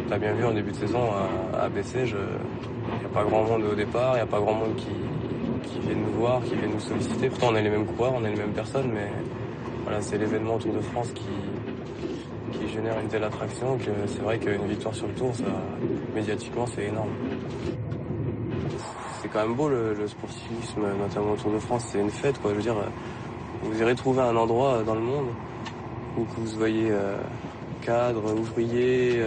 T'as bien vu en début de saison à ABC, il n'y a pas grand monde au départ, il n'y a pas grand monde qui vient nous voir, qui vient nous solliciter. Pourtant on est les mêmes coureurs, on est les mêmes personnes, mais voilà, c'est l'événement Tour de France qui génère une telle attraction que c'est vrai qu'une victoire sur le Tour, ça, médiatiquement, c'est énorme. C'est quand même beau le sportivisme, notamment au Tour de France, c'est une fête, quoi. Je veux dire, vous irez trouver un endroit dans le monde où vous voyez cadre, ouvrier,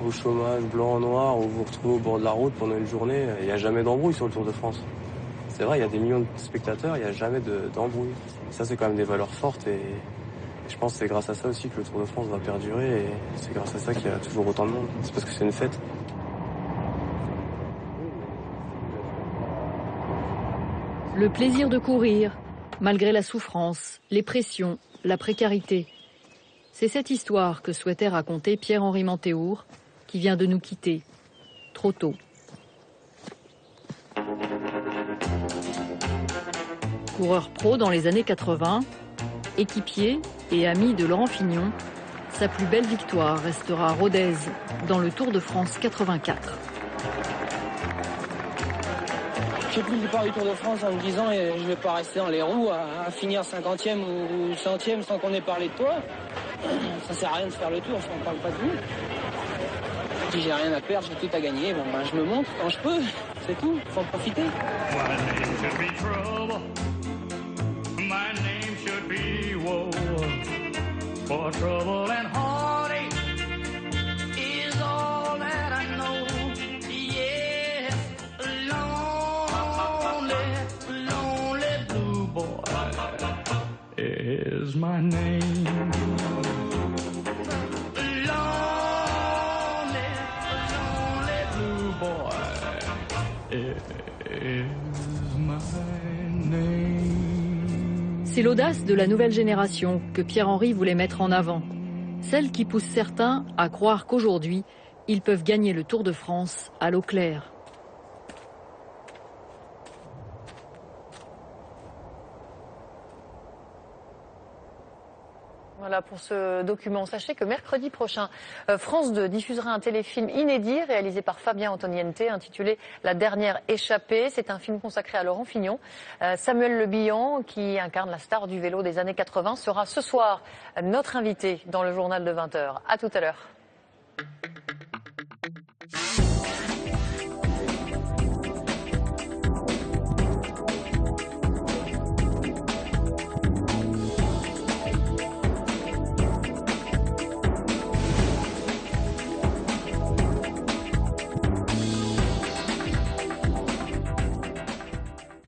au chômage, blanc, noir, où vous vous retrouvez au bord de la route pendant une journée. Il n'y a jamais d'embrouille sur le Tour de France. C'est vrai, il y a des millions de spectateurs, il n'y a jamais d'embrouille. Ça, c'est quand même des valeurs fortes et je pense que c'est grâce à ça aussi que le Tour de France va perdurer et c'est grâce à ça qu'il y a toujours autant de monde. C'est parce que c'est une fête. Le plaisir de courir, malgré la souffrance, les pressions, la précarité. C'est cette histoire que souhaitait raconter Pierre-Henri Mantéour, qui vient de nous quitter, trop tôt. Coureur pro dans les années 80, équipier et ami de Laurent Fignon, sa plus belle victoire restera à Rodez, dans le Tour de France 84. J'ai pris le départ du Tour de France en me disant je vais pas rester dans les roues à finir 50e ou 100e sans qu'on ait parlé de toi. Ça sert à rien de faire le tour si on parle pas de lui. Si j'ai rien à perdre, j'ai tout à gagner. Bon, ben, je me montre quand je peux, c'est tout, faut en profiter. Is my name. Lonely, lonely blue boy is my name. C'est l'audace de la nouvelle génération que Pierre-Henri voulait mettre en avant. Celle qui pousse certains à croire qu'aujourd'hui, ils peuvent gagner le Tour de France à l'eau claire. Voilà pour ce document. Sachez que mercredi prochain, France 2 diffusera un téléfilm inédit réalisé par Fabien Antoniente intitulé La dernière échappée. C'est un film consacré à Laurent Fignon. Samuel Le Bihan, qui incarne la star du vélo des années 80, sera ce soir notre invité dans le journal de 20h. À tout à l'heure.